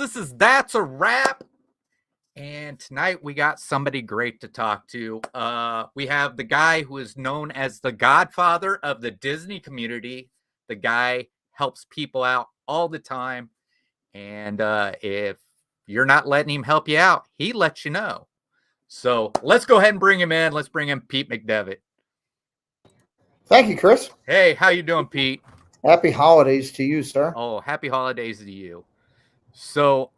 This is That's a Wrap. And tonight we got somebody great to talk to. We have the guy who is known as the godfather of the Disney community. The guy helps people out all the time. And if you're not letting him help you out, he lets you know. So let's go ahead and bring him in. Let's bring in Pete McDevitt. Thank you, Chris. Hey, how you doing, Pete? Happy holidays to you, sir. Oh, happy holidays to you. So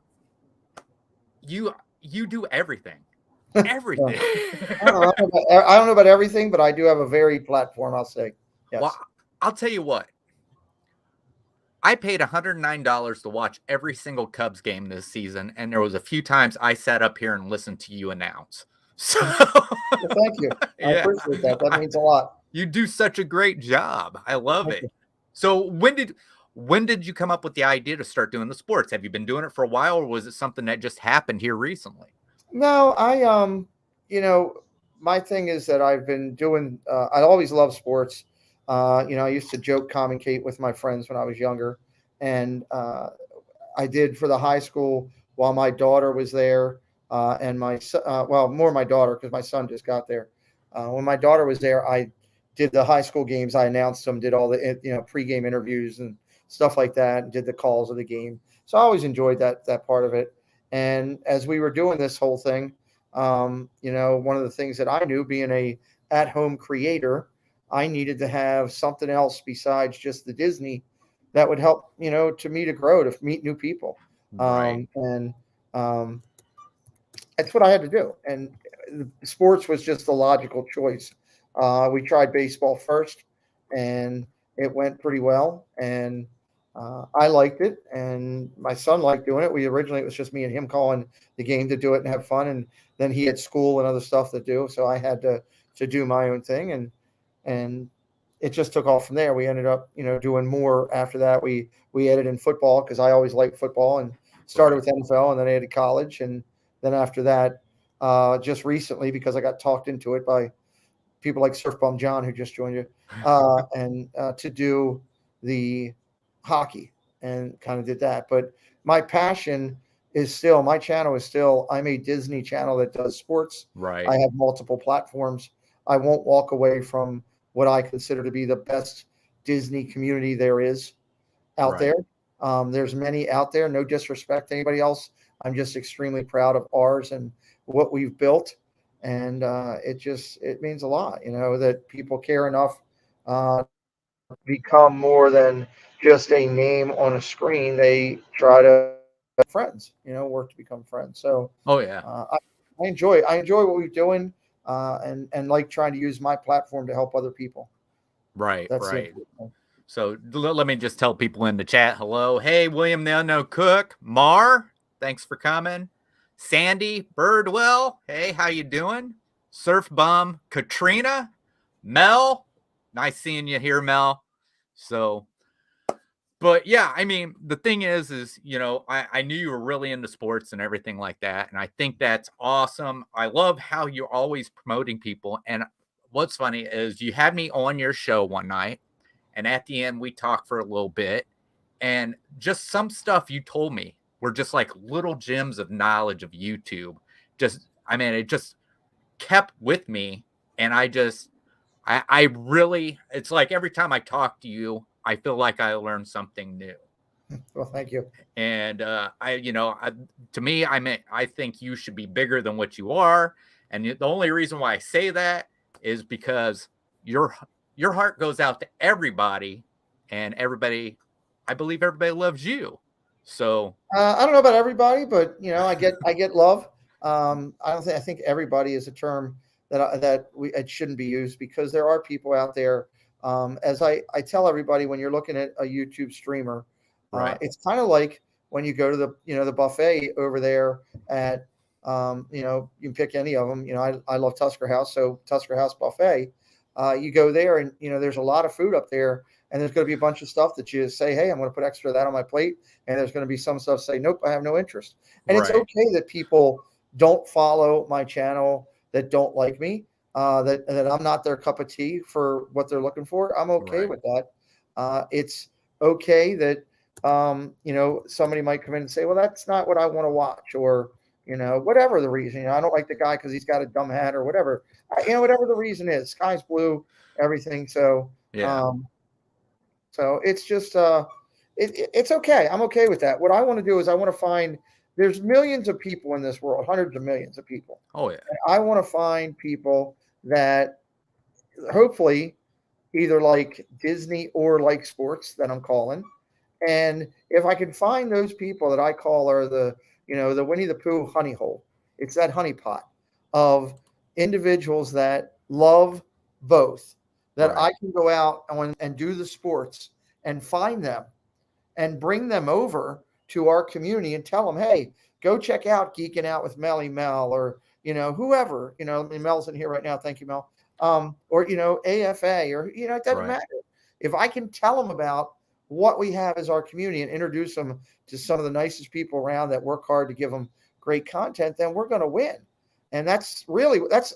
you do everything. Everything. I don't know about everything, but I do have a varied platform, I'll say. Yes. Well, I'll tell you what. I paid $109 to watch every single Cubs game this season, and there was a few times I sat up here and listened to you announce. So well, thank you. I appreciate that. That means a lot. You do such a great job. I love it. So when did you come up with the idea to start doing the sports? Have you been doing it for a while, or was it something that just happened here recently? No, my thing is that I've been doing. I always love sports. I used to joke, commentate with my friends when I was younger, and I did for the high school while my daughter was there, and more my daughter because my son just got there. When my daughter was there, I did the high school games. I announced them, did all the pregame interviews and stuff like that, and did the calls of the game. So I always enjoyed that part of it. And as we were doing this whole thing, one of the things that I knew, being a at-home creator, I needed to have something else besides just the Disney that would help, to me to grow, to meet new people. Right. That's what I had to do. And sports was just the logical choice. We tried baseball first, and it went pretty well. And I liked it, and my son liked doing it. It was just me and him calling the game to do it and have fun. And then he had school and other stuff to do, so I had to do my own thing. And it just took off from there. We ended up, doing more after that. We added in football because I always liked football, and started with NFL, and then I added college, and then after that, just recently, because I got talked into it by people like Surf Bum John, who just joined you, and to do the hockey, and kind of did that. But my passion is still, my channel is still, I'm a Disney channel that does sports. Right. I have multiple platforms. I won't walk away from what I consider to be the best Disney community there is out there. There's many out there. No disrespect to anybody else. I'm just extremely proud of ours and what we've built. And it means a lot, that people care enough to become more than just a name on a screen. They try to be friends, work to become friends. So, oh yeah, I enjoy what we're doing, and like trying to use my platform to help other people. Right. So let me just tell people in the chat, hello. Hey, William the Unknown Cook, Mar, thanks for coming. Sandy Birdwell, hey, how you doing? Surf Bum, Katrina, Mel, nice seeing you here, Mel. So, but yeah, I mean, the thing is, I knew you were really into sports and everything like that. And I think that's awesome. I love how you're always promoting people. And what's funny is you had me on your show one night, and at the end, we talked for a little bit, and just some stuff you told me were just like little gems of knowledge of YouTube. It just kept with me. And I really, it's like every time I talk to you, I feel like I learned something new. Well, thank you. And to me, I think you should be bigger than what you are. And the only reason why I say that is because your heart goes out to everybody, and I believe everybody loves you. So I don't know about everybody, but I get love. I think everybody is a term that it shouldn't be used, because there are people out there. As I tell everybody, when you're looking at a YouTube streamer, it's kind of like when you go to the buffet over there at you can pick any of them. I love Tusker House, so Tusker House buffet. You go there, and there's a lot of food up there, and there's going to be a bunch of stuff that you say, hey, I'm going to put extra of that on my plate, and there's going to be some stuff say, nope, I have no interest. And it's okay that people don't follow my channel, that don't like me, that I'm not their cup of tea for what they're looking for. I'm okay with that. It's okay that somebody might come in and say, well, that's not what I want to watch, or, whatever the reason. I don't like the guy because he's got a dumb hat or whatever. Whatever the reason is, sky's blue, everything. So, Yeah. So it's just, it's okay. I'm okay with that. What I want to do is I want to find, there's millions of people in this world, hundreds of millions of people. Oh, yeah. And I want to find people that hopefully either like Disney or like sports that I'm calling. And if I can find those people that I call are the Winnie the Pooh honey hole, it's that honey pot of individuals that love both, that Right. I can go out and do the sports and find them and bring them over to our community and tell them, hey, go check out Geeking Out with Melly Mel, or, whoever, Mel's in here right now. Thank you, Mel. Or, AFA, or, it doesn't matter. If I can tell them about what we have as our community and introduce them to some of the nicest people around that work hard to give them great content, then we're going to win. And that's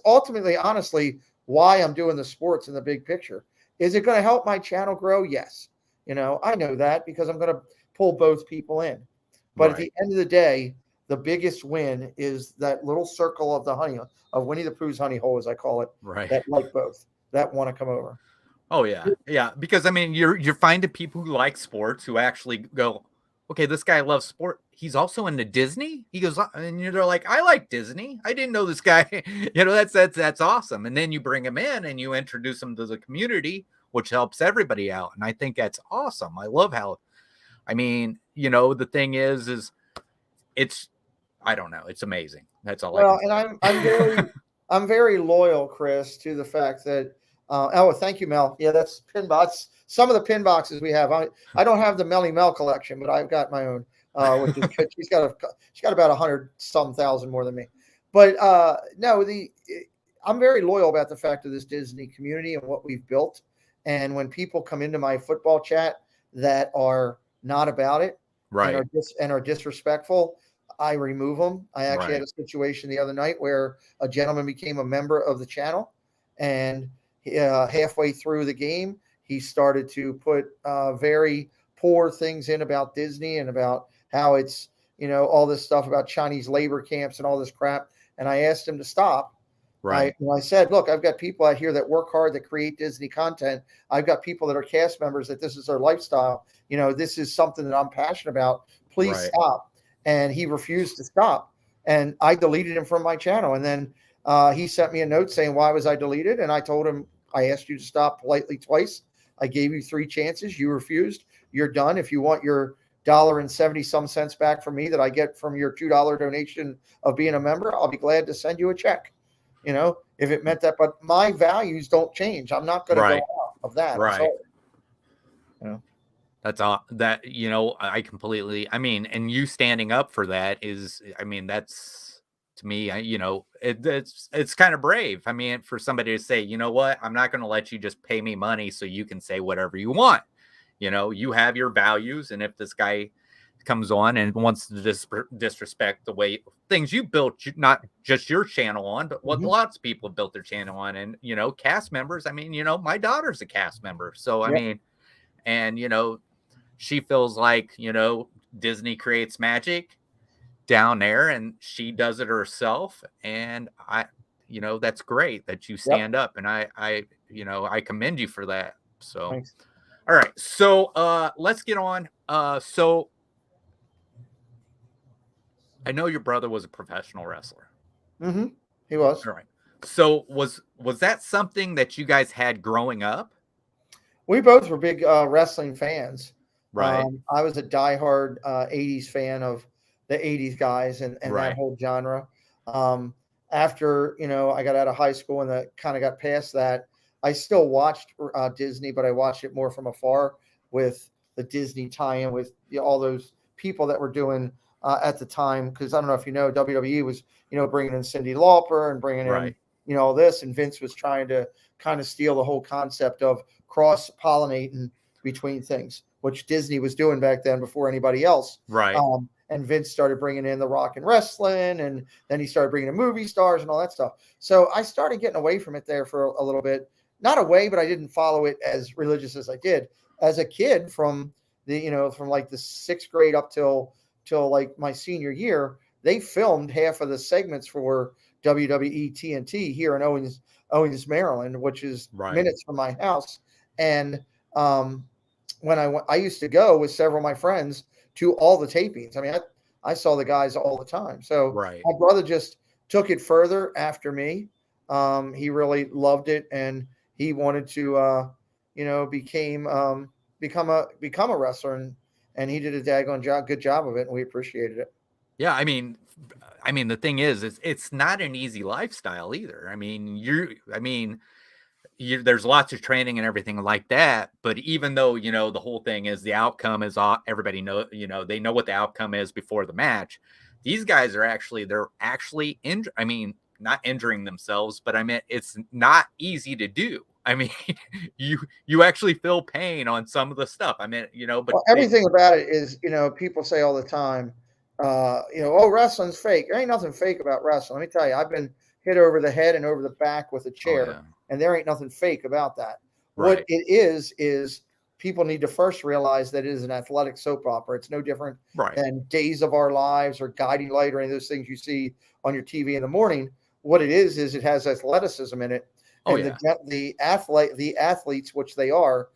ultimately, honestly, why I'm doing the sports in the big picture. Is it going to help my channel grow? Yes. I know that because I'm going to pull both people in. But at the end of the day, the biggest win is that little circle of the honey, of Winnie the Pooh's honey hole, as I call it, that like both, that want to come over. Oh, yeah. Yeah. Because, I mean, you're finding people who like sports who actually go, okay, this guy loves sport. He's also into Disney. He goes, and they're like, I like Disney. I didn't know this guy. That's awesome. And then you bring him in and you introduce him to the community, which helps everybody out. And I think that's awesome. I love how, I mean, the thing is it's, I don't know. It's amazing. That's all. Well, and I'm very loyal, Chris, to the fact that, thank you, Mel. Yeah, that's pin box. Some of the pin boxes we have. I don't have the Melly Mel collection, but I've got my own, which is good. She's got about 100,000 more than me. But no, I'm very loyal about the fact of this Disney community and what we've built. And when people come into my football chat that are not about it, and are disrespectful, I remove them. I actually had a situation the other night where a gentleman became a member of the channel, and halfway through the game, he started to put very poor things in about Disney and about how it's, all this stuff about Chinese labor camps and all this crap. And I asked him to stop. I said, look, I've got people out here that work hard, that create Disney content. I've got people that are cast members that this is their lifestyle. This is something that I'm passionate about. Please stop. And he refused to stop. And I deleted him from my channel. And then he sent me a note saying, why was I deleted? And I told him, I asked you to stop politely twice. I gave you 3 chances. You refused. You're done. If you want your $1.70 back from me that I get from your $2 donation of being a member, I'll be glad to send you a check. If it meant that, but my values don't change. I'm not going to go out of that. Right. That's all that, I completely, I mean, and you standing up for that is, I mean, that's to me, it's kind of brave. I mean, for somebody to say, you know what, I'm not going to let you just pay me money so you can say whatever you want. You have your values. And if this guy comes on and wants to disrespect the way things you built, not just your channel on, but what lots of people have built their channel on, and cast members. I mean, my daughter's a cast member, so I mean, and she feels like Disney creates magic down there, and she does it herself, and that's great that you stand up, and I commend you for that. So thanks. All right, so let's get on. So I know your brother was a professional wrestler. Mm-hmm. He was. All right. So was that something that you guys had growing up? We both were big wrestling fans. Right. I was a diehard 80s fan of the 80s guys and that whole genre. After, I got out of high school and that kind of got past that, I still watched Disney, but I watched it more from afar with the Disney tie-in with all those people that were doing at the time, because I don't know if WWE was, bringing in Cyndi Lauper and bringing in, all this, and Vince was trying to kind of steal the whole concept of cross-pollinating between things, which Disney was doing back then before anybody else. Right. And Vince started bringing in the rock and wrestling, and then he started bringing in movie stars and all that stuff. So I started getting away from it there for a little bit. Not away, but I didn't follow it as religious as I did as a kid from from like the 6th grade up till like my senior year, they filmed half of the segments for WWE TNT here in Owens, Maryland, which is minutes from my house. And when I used to go with several of my friends to all the tapings. I mean, I saw the guys all the time. So my brother just took it further after me. He really loved it, and he wanted to, become a wrestler, and he did a daggone good job of it, and we appreciated it. Yeah, I mean, the thing is, it's not an easy lifestyle either. There's lots of training and everything like that, but even though the whole thing is the outcome is everybody they know what the outcome is before the match. These guys they're actually not injuring themselves, but it's not easy to do. You actually feel pain on some of the stuff. But everything about it is, people say all the time, oh, wrestling's fake. There ain't nothing fake about wrestling. Let me tell you, I've been hit over the head and over the back with a chair, and there ain't nothing fake about that. What it is people need to first realize that it is an athletic soap opera. It's no different than Days of Our Lives or Guiding Light or any of those things you see on your TV in the morning. What it is it has athleticism in it. The athletes, which they are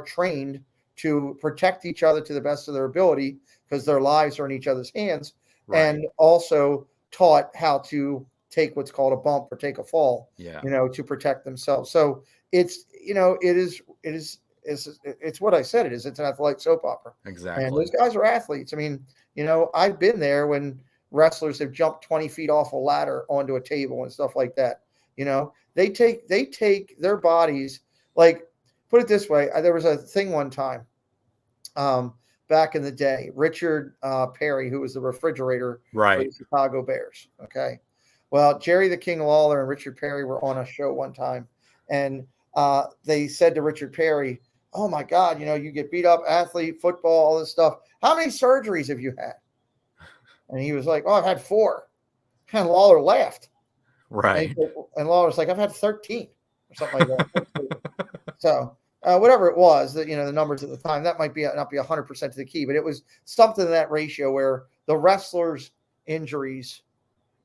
trained to protect each other to the best of their ability because their lives are in each other's hands, and also taught how to take what's called a bump or take a fall, to protect themselves. So it's what I said it is. It's an athletic soap opera. Exactly. And those guys are athletes. I've been there when wrestlers have jumped 20 feet off a ladder onto a table and stuff like that. They take their bodies, like, put it this way. There was a thing one time, back in the day, Richard Perry, who was the refrigerator for the Chicago Bears. Okay. Well, Jerry the King Lawler and Richard Perry were on a show one time, and they said to Richard Perry, "Oh my God, you get beat up, athlete, football, all this stuff. How many surgeries have you had?" And he was like, "Oh, I've had 4." And Lawler laughed. Right. And Lawler's like, "I've had 13 or something like that." So whatever it was, that the numbers at the time, that might not be 100% to the key, but it was something in that ratio where the wrestlers' injuries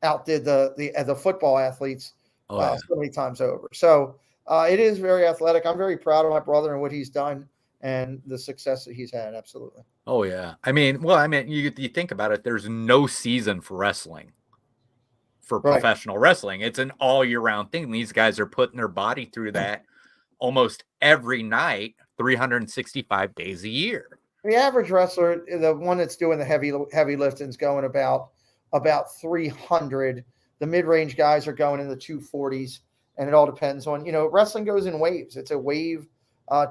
outdid the football athletes so many times over. So it is very athletic. I'm very proud of my brother and what he's done and the success that he's had. Absolutely. Oh yeah. You think about it. There's no season for wrestling, for professional wrestling. It's an all year round thing. These guys are putting their body through that almost every night, 365 days a year. The average wrestler, the one that's doing the heavy lifting, is going about 300. The mid-range guys are going in the 240s, and it all depends on, wrestling goes in waves. It's a wave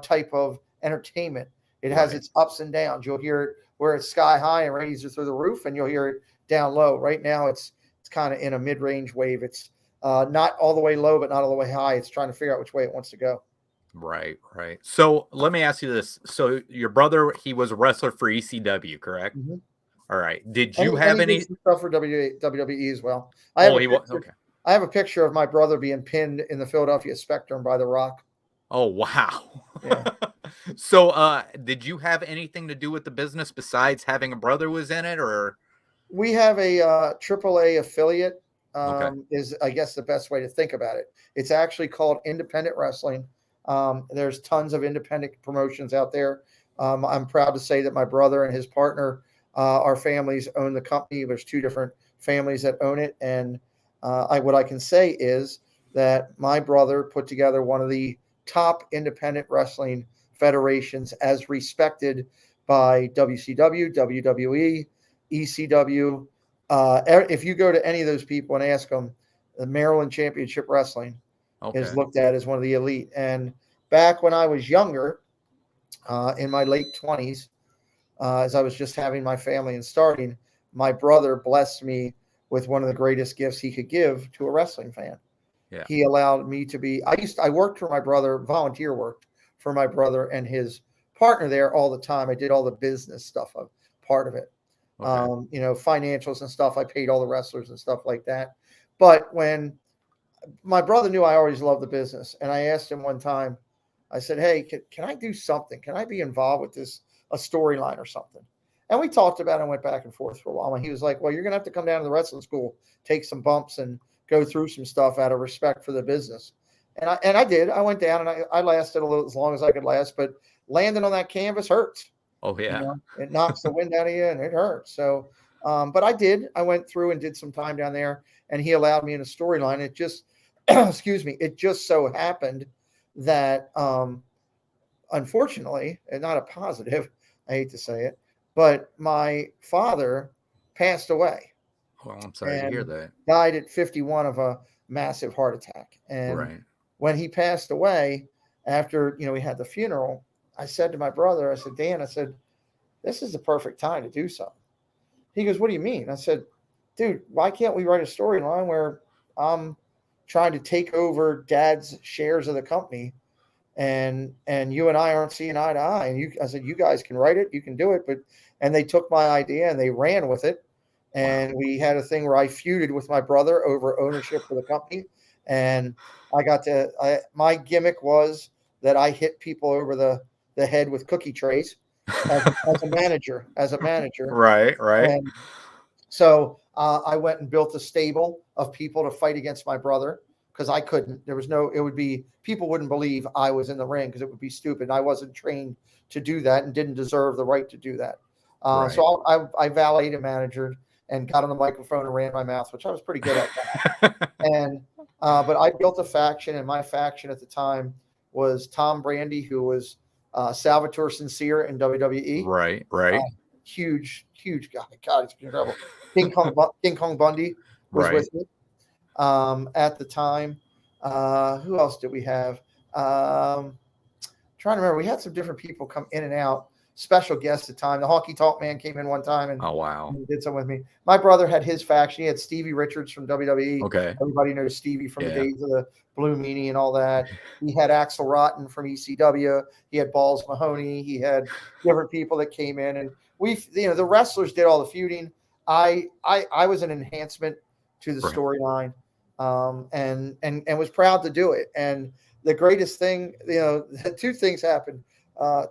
type of entertainment. It has its ups and downs. You'll hear it where it's sky high and ratings are through the roof, and you'll hear it down low. Right now, it's kind of in a mid-range wave. It's not all the way low, but not all the way high. It's trying to figure out which way it wants to go. Right. So let me ask you this. So your brother, he was a wrestler for ECW, correct? Mm-hmm. All right. Did you have any stuff for WWE as well? I have a picture of my brother being pinned in the Philadelphia Spectrum by The Rock. Oh, wow. Yeah. So did you have anything to do with the business besides having a brother was in it, or? We have a AAA affiliate, is, I guess, the best way to think about it. It's actually called Independent Wrestling. There's tons of independent promotions out there. I'm proud to say that my brother and his partner, our families own the company. There's 2 different families that own it. And what I can say is that my brother put together one of the top independent wrestling federations as respected by WCW, WWE, ECW. If you go to any of those people and ask them, the Maryland Championship Wrestling is looked at as one of the elite. And back when I was younger, in my late 20s, as I was just having my family and starting, my brother blessed me with one of the greatest gifts he could give to a wrestling fan. Yeah. He allowed me to be, I worked for my brother, volunteer worked for my brother and his partner there all the time. I did all the business stuff of part of it. Financials and stuff. I paid all the wrestlers and stuff like that. But when my brother knew I always loved the business, and I asked him one time, I said, "Hey, can I do something? Can I be involved with this a storyline or something. And we talked about it and went back and forth for a while. And he was like, well, you're going to have to come down to the wrestling school, take some bumps and go through some stuff out of respect for the business. And I did. I went down and I lasted a little as long as I could last, but landing on that canvas hurts. Oh yeah. You know, it knocks the wind out of you and it hurts. So, but I did. I went through and did some time down there, and he allowed me in a storyline. It just, excuse me, it just so happened that, unfortunately, and not a positive, I hate to say it, but my father passed away. Well, I'm sorry to hear that. Died at 51 of a massive heart attack. And when he passed away, after, we had the funeral, I said to my brother, I said, Dan, I said, this is the perfect time to do something. He goes, what do you mean? I said, dude, why can't we write a storyline where I'm trying to take over Dad's shares of the company, and you and I aren't seeing eye to eye? And I said, you guys can write it, you can do it. And they took my idea and they ran with it. And we had a thing where I feuded with my brother over ownership of the company. And my gimmick was that I hit people over the head with cookie trays as a manager. Right. And so I went and built a stable of people to fight against my brother, because I couldn't. People wouldn't believe I was in the ring, because it would be stupid. I wasn't trained to do that and didn't deserve the right to do that. So I valeted and managered and got on the microphone and ran my mouth, which I was pretty good at that. But I built a faction, and my faction at the time was Tom Brandi, who was Salvatore Sincere in WWE. Right. Huge guy. God, it's incredible. King Kong Bundy was with me at the time. Who else did we have? Trying to remember. We had some different people come in and out. Special guests at the time. The Honky Tonk Man came in one time and did something with me. My brother had his faction. He had Stevie Richards from WWE. Okay. Everybody knows Stevie from the days of the Blue Meanie and all that. He had Axel Rotten from ECW. He had Balls Mahoney. He had different people that came in, and the wrestlers did all the feuding. I was an enhancement to the storyline, and was proud to do it. And the greatest thing, two things happened.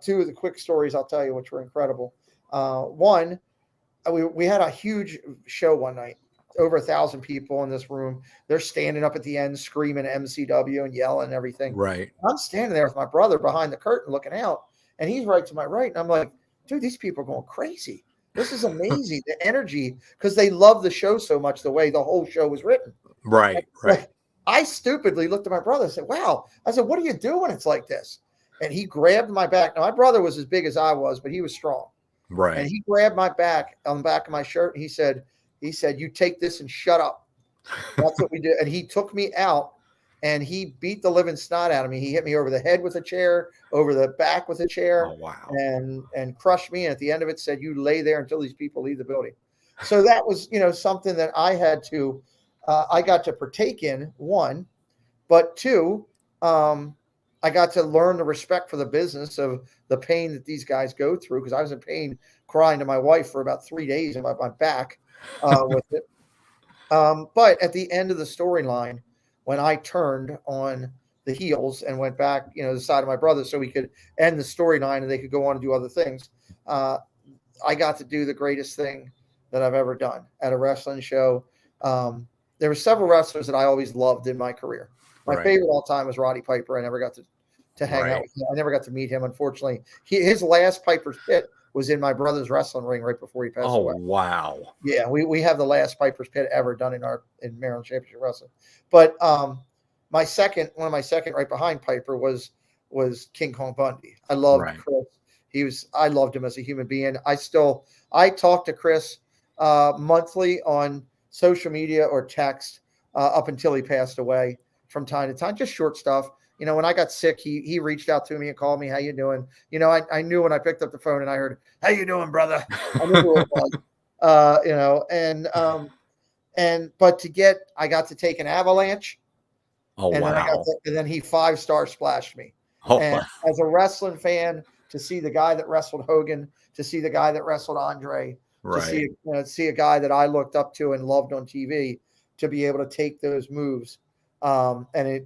Two of the quick stories I'll tell you, which were incredible. One, we had a huge show one night, over 1,000 people in this room. They're standing up at the end screaming MCW and yelling and everything. Right. I'm standing there with my brother behind the curtain looking out, and he's right to my right. And I'm like, dude, these people are going crazy. This is amazing. The energy, because they love the show so much, the way the whole show was written. Right. I stupidly looked at my brother and said, wow. I said, what do you do when it's like this? And he grabbed my back. Now, my brother was as big as I was, but he was strong. Right. And he grabbed my back on the back of my shirt. And he said, you take this and shut up. That's what we did. And he took me out, and he beat the living snot out of me. He hit me over the head with a chair, over the back with a chair. Oh, wow. And crushed me. And at the end of it said, you lay there until these people leave the building. So that was, something that I had to, I got to partake in, one, but two, I got to learn the respect for the business of the pain that these guys go through, because I was in pain crying to my wife for about 3 days in my back with it. But at the end of the storyline, when I turned on the heels and went back, the side of my brother, so we could end the storyline and they could go on and do other things, I got to do the greatest thing that I've ever done at a wrestling show. There were several wrestlers that I always loved in my career. My favorite all time was Roddy Piper. I never got to hang out with him. I never got to meet him, unfortunately. His last Piper's Pit was in my brother's wrestling ring right before he passed away. Oh, wow. Yeah, we have the last Piper's Pit ever done in Maryland Championship Wrestling. But one of my second right behind Piper was King Kong Bundy. I loved Chris. I loved him as a human being. I talk to Chris monthly on social media or text up until he passed away. From time to time, just short stuff. When I got sick, he reached out to me and called me, how you doing? I knew when I picked up the phone and I heard, how you doing, brother? I knew who it was. But I got to take an avalanche. Oh, and wow. And then he 5-star splashed me. Oh, and as a wrestling fan, to see the guy that wrestled Hogan, to see the guy that wrestled Andre, to see a guy that I looked up to and loved on TV, to be able to take those moves. And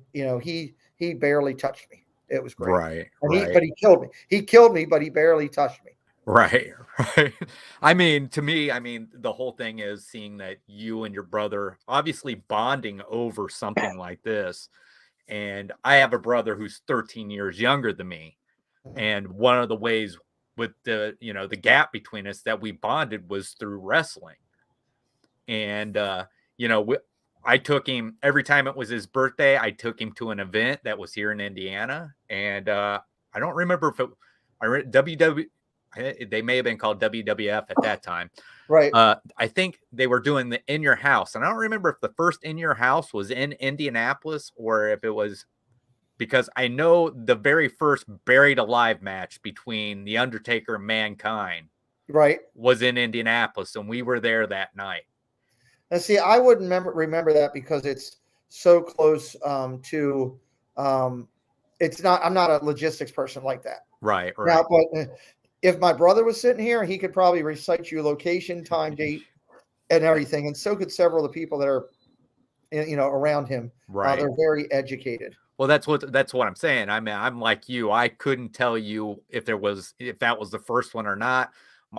he barely touched me. It was great. Right. But he killed me. He killed me, but he barely touched me. Right, right. I mean, to me, I mean, the whole thing is seeing that you and your brother obviously bonding over something like this. And I have a brother who's 13 years younger than me. And one of the ways with the, the gap between us that we bonded was through wrestling. And, you know, we, I took him every time it was his birthday. I took him to an event that was here in Indiana. And I don't remember if it, WW, they may have been called WWF at that time. Right. I think they were doing the In Your House. And I don't remember if the first In Your House was in Indianapolis or if it was, because I know the very first Buried Alive match between The Undertaker and Mankind Right. was in Indianapolis, and we were there that night. And see, I wouldn't remember that because it's so close to. It's not. I'm not a logistics person like that. Right. Now, but if my brother was sitting here, he could probably recite you location, time, date, and everything, and so could several of the people that are, around him. Right. They're very educated. Well, that's what I'm saying. I mean, I'm like you. I couldn't tell you if that was the first one or not.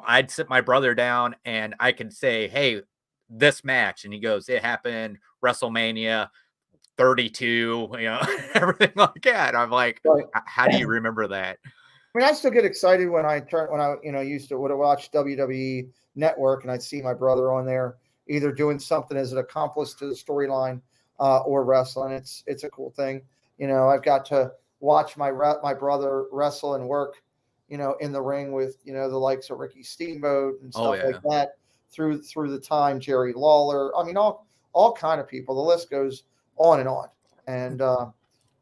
I'd sit my brother down and I could say, "Hey, this match," and he goes, "It happened WrestleMania 32," everything like that. I'm like, right. How do you remember that? I mean, I still get excited when I used to would watch WWE Network and I'd see my brother on there either doing something as an accomplice to the storyline or wrestling. It's a cool thing. I've got to watch my brother wrestle and work, in the ring with, the likes of Ricky Steamboat and stuff like that through the time, Jerry Lawler. I mean, all kind of people. The list goes on and on. And,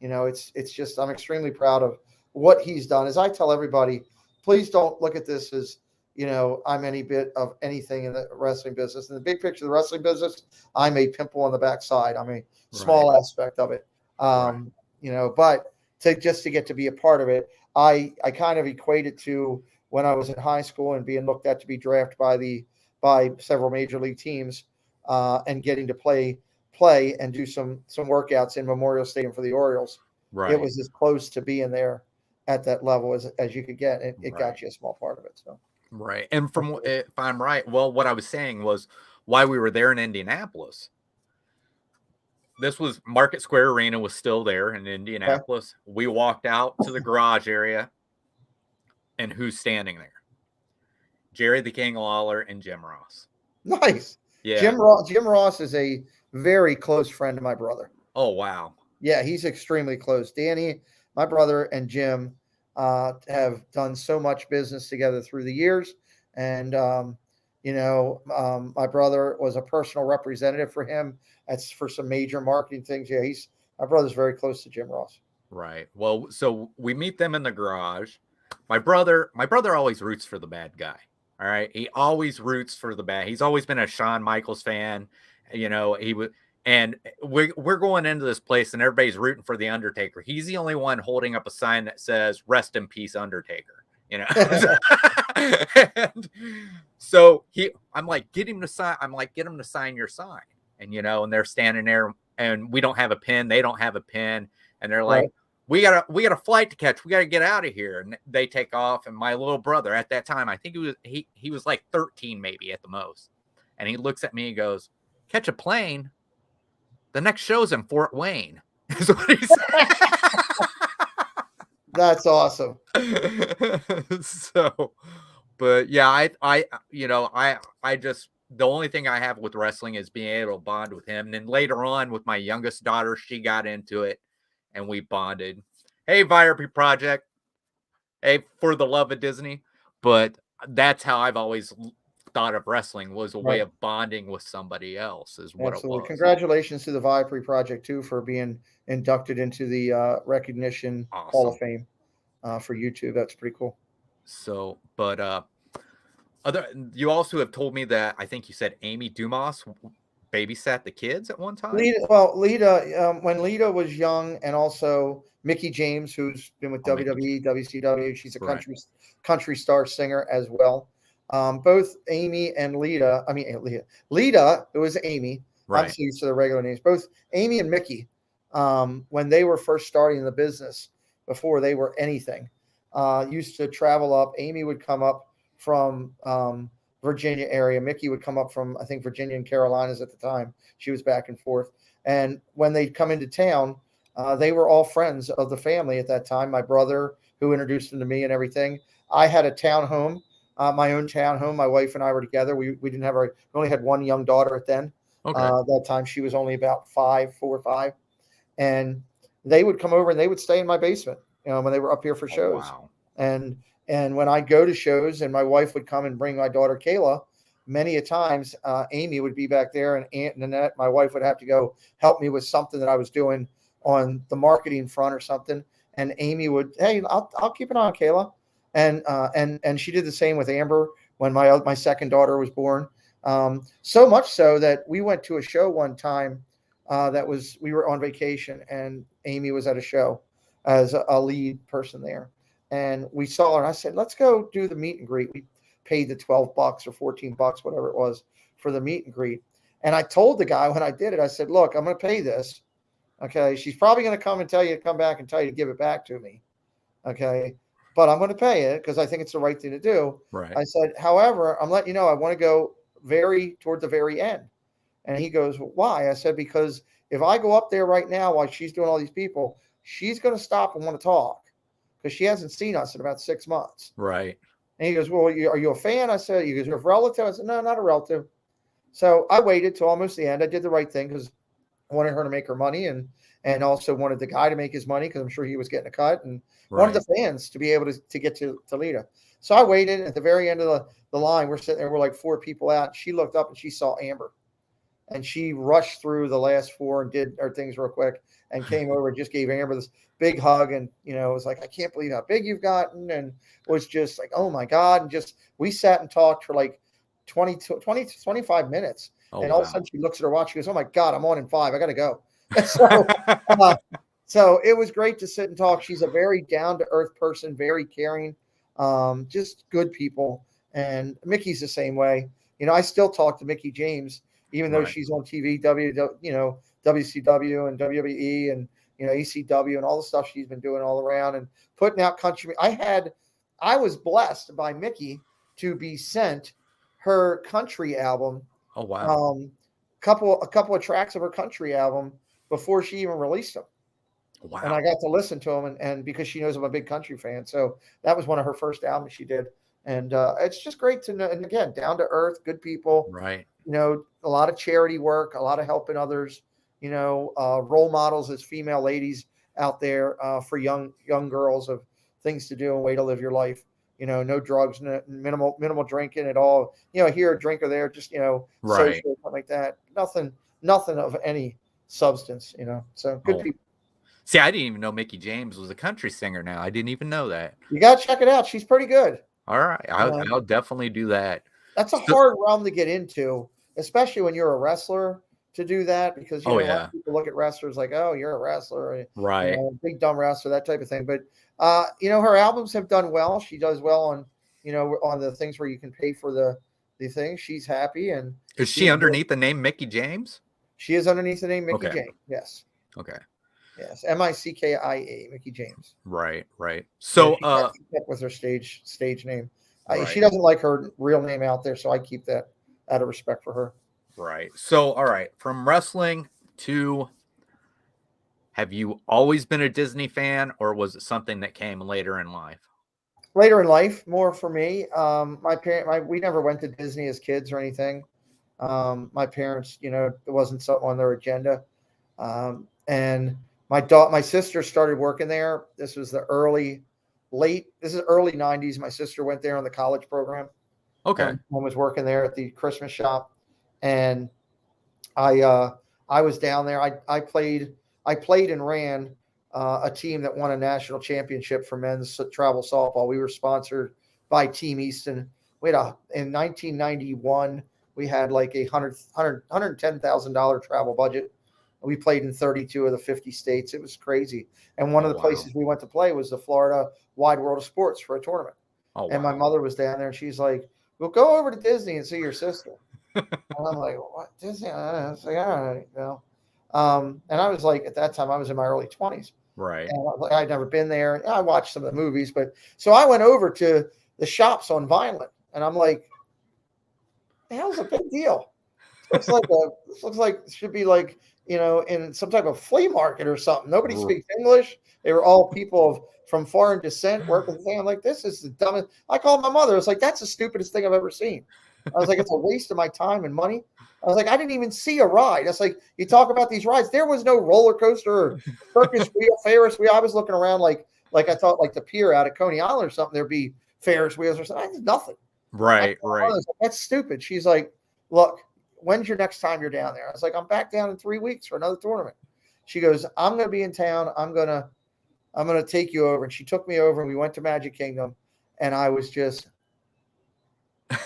it's just, I'm extremely proud of what he's done. As I tell everybody, please don't look at this as, I'm any bit of anything in the wrestling business. In the big picture of the wrestling business, I'm a pimple on the backside. I'm a small aspect of it. But to get to be a part of it, I kind of equate it to when I was in high school and being looked at to be drafted by several major league teams and getting to play and do some workouts in Memorial Stadium for the Orioles. Right. It was as close to being there at that level as you could get. It got you a small part of it. So. Right. And if I'm right, well, what I was saying was why we were there in Indianapolis. This was Market Square Arena was still there in Indianapolis. Okay. We walked out to the garage area, and who's standing there? Jerry the King Lawler and Jim Ross. Nice. Yeah. Jim Ross is a very close friend of my brother. Oh, wow. Yeah, he's extremely close. Danny, my brother, and Jim have done so much business together through the years. And, my brother was a personal representative for him. That's for some major marketing things. Yeah, my brother's very close to Jim Ross. Right. Well, so we meet them in the garage. My brother always roots for the bad guy. All right. He always roots for the bad. He's always been a Shawn Michaels fan. He would. And we're going into this place and everybody's rooting for the Undertaker. He's the only one holding up a sign that says "Rest in peace, Undertaker." And so I'm like, get him to sign. I'm like, get him to sign your sign. And and they're standing there, and we don't have a pen. They don't have a pen, and they're like, we got a flight to catch. We got to get out of here. And they take off. And my little brother at that time, I think he was like 13 maybe at the most, and he looks at me and goes, "Catch a plane? The next show's in Fort Wayne." Is what he said. That's awesome. So, but yeah, I just, the only thing I have with wrestling is being able to bond with him. And then later on with my youngest daughter, she got into it and we bonded. Hey, VIRP Project. Hey, for the love of Disney. But that's how I've always thought of wrestling, was a way of bonding with somebody else, is what it was. Congratulations to the VIRP Project too for being inducted into the Recognition Hall of Fame for YouTube. That's pretty cool. So, but you also have told me that I think you said Amy Dumas babysat the kids at one time. Lita, when Lita was young, and also Mickie James, who's been with WWE, WCW, she's a country star singer as well. Both Amy and Lita, Lita, it was Amy. Right. I'm so used to the regular names. Both Amy and Mickie, when they were first starting the business, before they were anything, used to travel up. Amy would come up from Virginia area. Mickey would come up from, I think, Virginia and Carolinas at the time. She was back and forth. And when they'd come into town, they were all friends of the family at that time. My brother, who introduced them to me and everything. I had a townhome, my own townhome. My wife and I were together. We didn't have we only had one young daughter then. Okay. That time she was only about 4 or 5. And they would come over and they would stay in my basement, when they were up here for shows. Wow. And when I'd go to shows and my wife would come and bring my daughter Kayla, many a times Amy would be back there, and Aunt Nanette, my wife, would have to go help me with something that I was doing on the marketing front or something. And Amy would, hey, I'll keep an eye on Kayla. And she did the same with Amber when my second daughter was born. So much so that we went to a show one time we were on vacation and Amy was at a show as a lead person there. And we saw her and I said, let's go do the meet and greet. We paid the $12 or $14, whatever it was, for the meet and greet. And I told the guy when I did it, I said, look, I'm going to pay this. Okay. She's probably going to come back and tell you to give it back to me. Okay. But I'm going to pay it because I think it's the right thing to do. Right. I said, however, I'm letting you know, I want to go toward the very end. And he goes, well, why? I said, because if I go up there right now while she's doing all these people, she's going to stop and want to talk because she hasn't seen us in about 6 months. Right. And he goes, well, are you a fan? I said, you guys are a relative? I said, no, not a relative. So I waited till almost the end. I did the right thing because I wanted her to make her money and also wanted the guy to make his money because I'm sure he was getting a cut and wanted the fans to be able to get to Toledo. So I waited. At the very end of the line, we're sitting there. We're like 4 people out. And she looked up and she saw Amber. And she rushed through the last 4 and did her things real quick and came over and just gave Amber this big hug. And, it was like, I can't believe how big you've gotten. And was just like, oh my God. And we sat and talked for like 20 to 25 minutes. And all of a sudden she looks at her watch. She goes, oh my God, I'm on in 5. I got to go. So it was great to sit and talk. She's a very down to earth person, very caring, just good people. And Mickey's the same way. I still talk to Mickey James, even though she's on TV, WCW and WWE and, ECW and all the stuff she's been doing all around and putting out country. I was blessed by Mickey to be sent her country album. Oh, wow. A couple of tracks of her country album before she even released them. Wow. And I got to listen to them and because she knows I'm a big country fan. So that was one of her first albums she did. And it's just great to know. And again, down to earth, good people. Right. A lot of charity work, a lot of helping others, role models as female ladies out there for young girls of things to do and way to live your life. No drugs, minimal drinking at all. Here a drink or there, just, social, something like that. Nothing of any substance, so good people. See, I didn't even know Mickey James was a country singer now. I didn't even know that. You got to check it out. She's pretty good. All right. I'll definitely do that. That's a hard realm to get into, especially when you're a wrestler to do that because, a lot of people look at wrestlers like, oh, you're a wrestler. Right. Big dumb wrestler, that type of thing. But, her albums have done well. She does well on, on the things where you can pay for the thing. She's happy. And is she underneath the name Mickey James? She is underneath the name Mickey James. Yes. Okay. Yes. MICKIA, Mickey James. Right. So, with her stage name. She doesn't like her real name out there. So I keep that out of respect for her. Right. So, all right. From wrestling to, have you always been a Disney fan or was it something that came later in life? Later in life, more for me. We never went to Disney as kids or anything. My parents, it wasn't something on their agenda. And my sister started working there. This was the early 90s. My sister went there on the college program. Okay. One was working there at the Christmas shop. And I was down there. I played and ran a team that won a national championship for men's travel softball. We were sponsored by Team Easton. In 1991, we had like a $110,000 travel budget. We played in 32 of the 50 states. It was crazy. And one of the places we went to play was the Florida Wide World of Sports for a tournament. Oh, and my mother was down there and she's like, we'll go over to Disney and see your sister. And I'm like, what, Disney? I was like, all right, and I was like, at that time, I was in my early 20s. Right. And I'd never been there. I watched some of the movies, but so I went over to the shops on Vineland And I'm like, the hell's a big deal? This looks like it should be like, in some type of flea market or something. Nobody speaks English. They were all people from foreign descent working the thing. I'm like, this is the dumbest. I called my mother. I was like, that's the stupidest thing I've ever seen. I was like, it's a waste of my time and money. I was like, I didn't even see a ride. That's like, you talk about these rides. There was no roller coaster or circus wheel, Ferris wheel. I was looking around like I thought like the pier out at Coney Island or something, there'd be Ferris wheels or something. There's nothing. Right. Like, that's stupid. She's like, look, when's your next time you're down there? I was like, I'm back down in 3 weeks for another tournament. She goes, I'm going to be in town. I'm going to take you over. And she took me over and we went to Magic Kingdom. And I was just,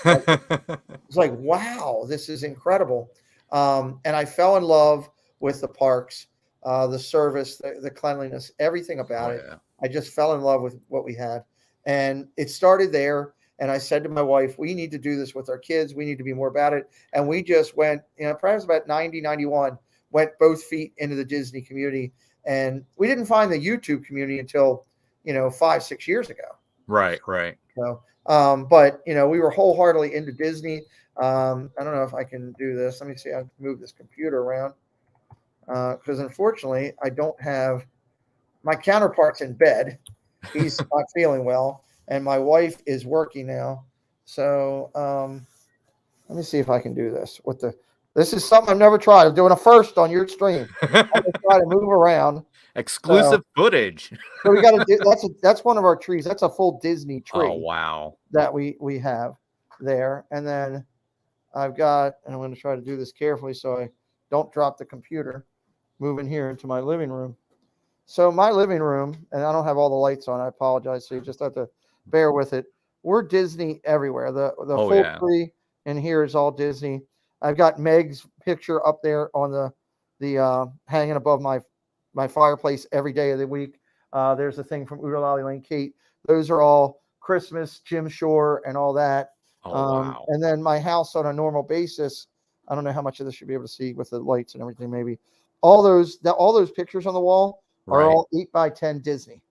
it's like, wow, this is incredible. And I fell in love with the parks, the service, the cleanliness, everything about it. I just fell in love with what we had. And it started there. And I said to my wife, we need to do this with our kids. We need to be more about it. And we just went, perhaps about 90, 91, went both feet into the Disney community. And we didn't find the YouTube community until, 5, 6 years ago. Right. So, but, we were wholeheartedly into Disney. I don't know if I can do this. Let me see. I can move this computer around. Because unfortunately, I don't have my counterpart's in bed. He's not feeling well. And my wife is working now. So let me see if I can do this. This is something I've never tried. I'm doing a first on your stream. I'm going to try to move around. Exclusive footage. So we got to do that's one of our trees. That's a full Disney tree. Oh, wow. That we have there. And then I've got, and I'm going to try to do this carefully so I don't drop the computer, moving here into my living room. So my living room, and I don't have all the lights on. I apologize. So you just have to bear with it. We're Disney everywhere. The full tree in here is all Disney. I've got Meg's picture up there on the hanging above my fireplace every day of the week. There's a thing from Oodalali Lane Kate. Those are all Christmas, Jim Shore, and all that. Wow. And then my house on a normal basis. I don't know how much of this you'll be able to see with the lights and everything. Maybe all those pictures on the wall are all 8x10 Disney.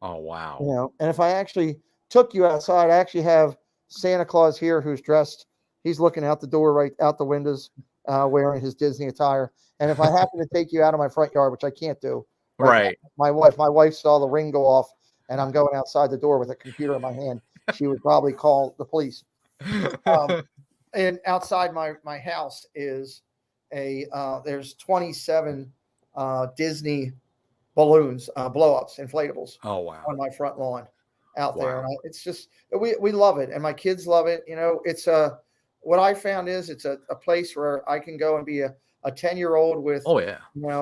Oh, wow. And if I actually took you outside, I actually have Santa Claus here who's dressed. He's looking out the door, right out the windows, wearing his Disney attire. And if I happen to take you out of my front yard, which I can't do, right? My wife saw the ring go off, and I'm going outside the door with a computer in my hand. She would probably call the police. And outside my house is there's 27 Disney balloons, blow-ups, inflatables. Oh, wow. On my front lawn out there. And it's just, we love it. And my kids love it. It's what I found is it's a place where I can go and be a 10-year-old with, with my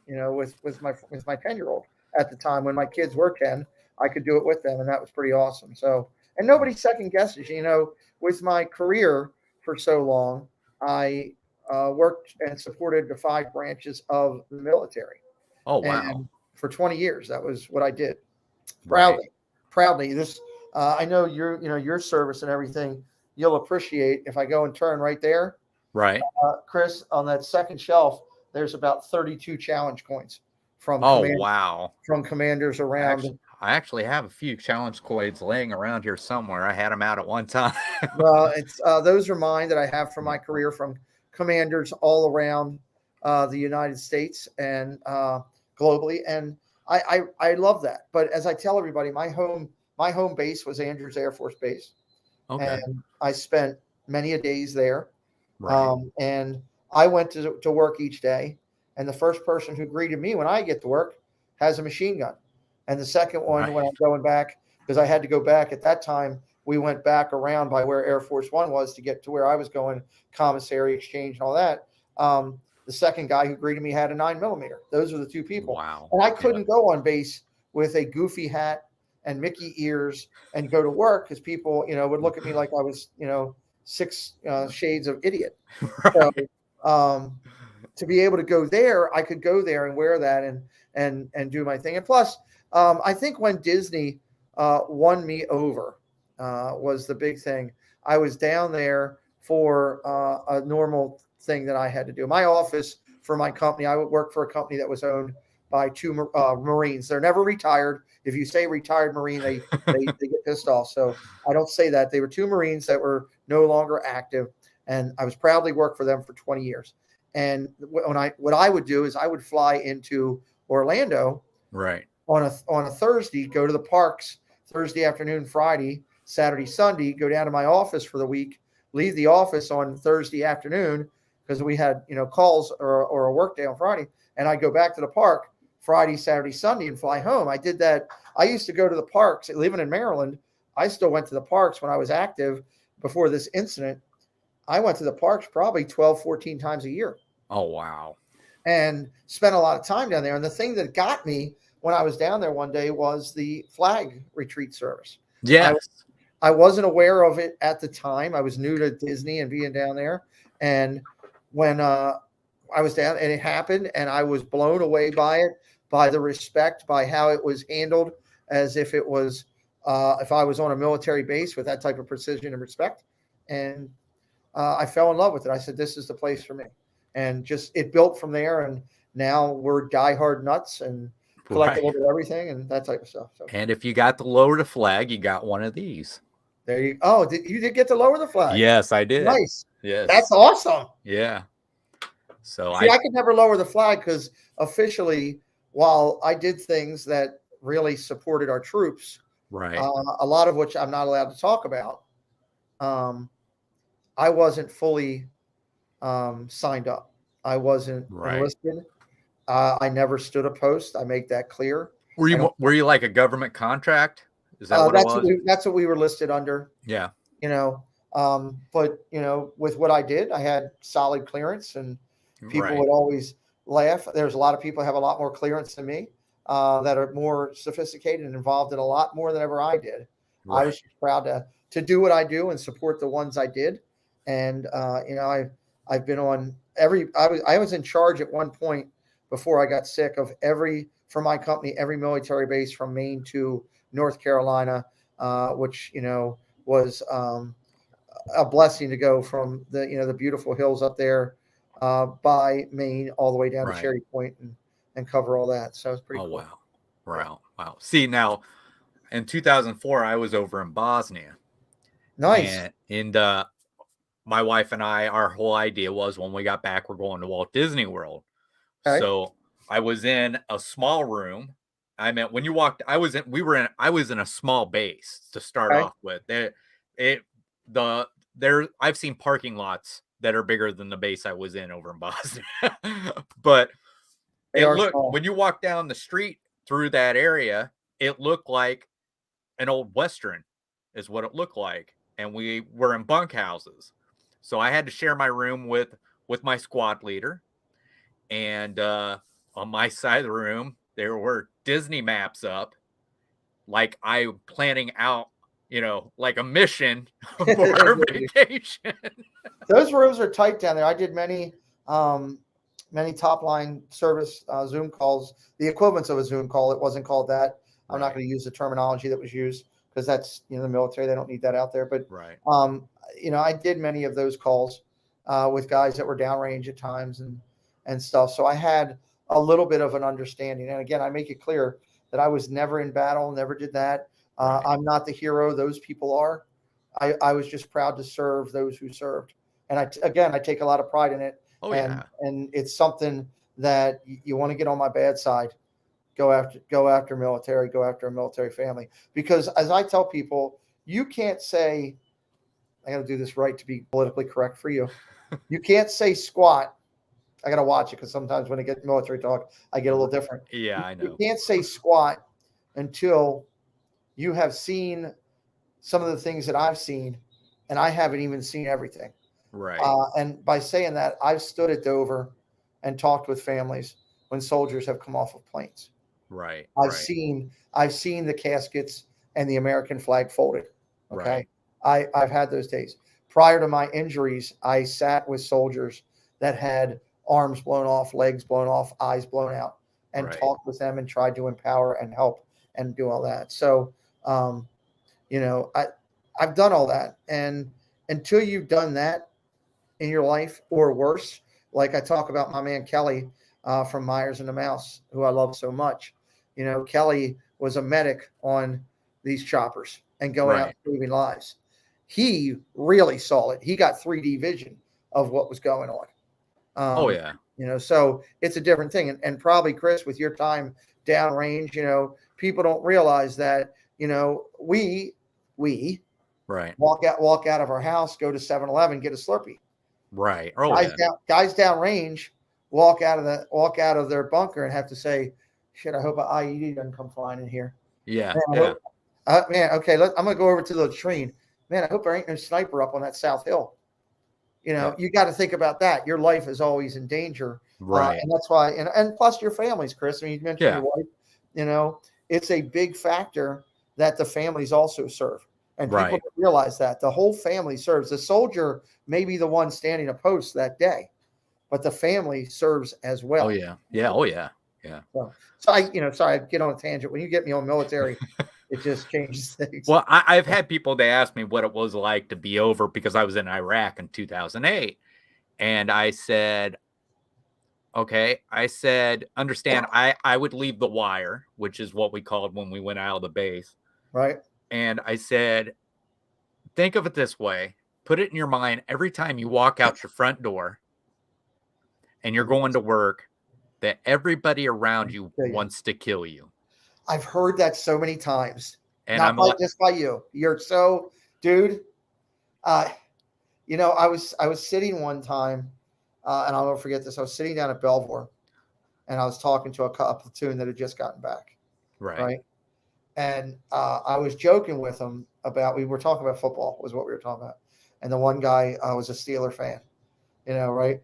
10-year-old at the time when my kids were 10, I could do it with them. And that was pretty awesome. So, and nobody second guesses, with my career for so long, I worked and supported the 5 branches of the military. Oh, wow. And for 20 years, that was what I did. Proudly. This, I know your service and everything, you'll appreciate if I go and turn right there. Right. Chris, on that second shelf, there's about 32 challenge coins from from commanders around. I actually have a few challenge coins laying around here somewhere. I had them out at one time. Well, it's those are mine that I have from my career from commanders all around the United States and globally, and I love that. But as I tell everybody, my home base was Andrews Air Force Base, and I spent many a days there. Right. And I went to work each day, and the first person who greeted me when I get to work has a machine gun, and the second one when I'm going back, because I had to go back at that time. We went back around by where Air Force One was to get to where I was going, commissary exchange and all that. The second guy who greeted me had a 9mm. Those are the two people. Wow. And I couldn't go on base with a goofy hat and Mickey ears and go to work because people, would look at me like I was, 6 shades of idiot. Right. So, to be able to go there, I could go there and wear that and do my thing. And plus, I think when Disney won me over was the big thing. I was down there for a normal thing that I had to do. My office for my company, I would work for a company that was owned by 2 Marines. They're never retired. If you say retired Marine, they get get pissed off. So I don't say that. They were two Marines that were no longer active, and I was proudly worked for them for 20 years. And what I would do is I would fly into Orlando right on a Thursday, go to the parks Thursday afternoon, Friday, Saturday, Sunday, go down to my office for the week, leave the office on Thursday afternoon because we had, calls or a work day on Friday. And I'd go back to the park Friday, Saturday, Sunday and fly home. I did that. I used to go to the parks living in Maryland. I still went to the parks when I was active before this incident. I went to the parks probably 12, 14 times a year. Oh, wow. And spent a lot of time down there. And the thing that got me when I was down there one day was the flag retreat service. Yeah. I wasn't aware of it at the time. I was new to Disney and being down there. And when I was down and it happened and I was blown away by it, by the respect, by how it was handled as if it was, if I was on a military base with that type of precision and respect. And I fell in love with it. I said, this is the place for me. And just it built from there. And now we're diehard nuts and collect a little bit of everything and that type of stuff. So. And if you got to lower the flag, you got one of these. There you go. Oh, you did get to lower the flag? Yes, I did. Nice. Yes. That's awesome. Yeah. So I could never lower the flag because officially, while I did things that really supported our troops, right, a lot of which I'm not allowed to talk about, I wasn't fully signed up. I wasn't enlisted. I never stood a post. I make that clear. Were you like a government contract? Is that what it was? That's what we were listed under. Yeah. But with what I did, I had solid clearance, and people would always laugh. There's a lot of people who have a lot more clearance than me that are more sophisticated and involved in a lot more than ever I did. Right. I was just proud to do what I do and support the ones I did. And I've been on I was in charge at one point before I got sick of for my company, every military base from Maine to North Carolina, which, was a blessing to go from the beautiful hills up there by Maine all the way down to Cherry Point and cover all that. So it's pretty cool. Wow. See, now in 2004, I was over in Bosnia. Nice. And my wife and I, our whole idea was when we got back, we're going to Walt Disney World. Okay. So I was in a small room. I mean, when you walked, I was in a small base to start off with. I've seen parking lots that are bigger than the base I was in over in Bosnia. But when you walk down the street through that area, it looked like an old Western is what it looked like. And we were in bunkhouses. So I had to share my room with my squad leader. And on my side of the room, there were Disney maps up, like I'm planning out, like a mission for our vacation. Those rooms are tight down there. I did many top line service Zoom calls, the equivalents of a Zoom call. It wasn't called that. I'm not going to use the terminology that was used because that's the military. They don't need that out there. But I did many of those calls with guys that were downrange at times and stuff. So I had a little bit of an understanding. And again, I make it clear that I was never in battle, never did that. I'm not the hero. Those people are. I was just proud to serve those who served. And I take a lot of pride in it. And it's something that you want to get on my bad side. Go after military, go after a military family. Because as I tell people, you can't say, I got to do this right to be politically correct for you. You can't say squat. I got to watch it because sometimes when I get military talk, I get a little different. Yeah, I know. You can't say squat until you have seen some of the things that I've seen, and I haven't even seen everything. Right. And by saying that, I've stood at Dover and talked with families when soldiers have come off of planes. Right. I've seen the caskets and the American flag folded. Okay. Right. I've had those days. Prior to my injuries, I sat with soldiers that had arms blown off, legs blown off, eyes blown out, and talked with them and tried to empower and help and do all that. So, I've done all that. And until you've done that in your life or worse, like I talk about my man Kelly from Myers and the Mouse, who I love so much. Kelly was a medic on these choppers. and going out Right. and saving lives. He really saw it. He got 3D vision of what was going on. Oh yeah. So it's a different thing. And probably, Chris, with your time downrange, people don't realize that, we Right. walk out of our house, go to 7-Eleven, get a Slurpee. Right. Oh yeah. Guys downrange walk out of their bunker and have to say, shit, I hope an IED doesn't come flying in here. Yeah. Man, man, okay, I'm going to go over to the latrine. Man, I hope there ain't no sniper up on that South Hill. You got to think about that. Your life is always in danger. Right. And that's why, and plus your families, Chris. I mean, you mentioned your wife, it's a big factor that the families also serve. And people don't realize that the whole family serves. The soldier may be the one standing a post that day, but the family serves as well. Oh yeah. Yeah. Oh yeah. Yeah. So sorry, I get on a tangent. When you get me on military, it just changes things. Well, I've had people, they ask me what it was like to be over, because I was in Iraq in 2008. And I said, okay, understand, I would leave the wire, which is what we called when we went out of the base. Right. And I said, think of it this way. Put it in your mind every time you walk out your front door and you're going to work, that everybody around you wants to kill you. I've heard that so many times. And not just by you. You're so, dude. I was sitting one time, and I'll never forget this. I was sitting down at Belvoir, and I was talking to a platoon that had just gotten back. Right. And I was joking with them about, we were talking about football, was what we were talking about. And the one guy was a Steeler fan, right?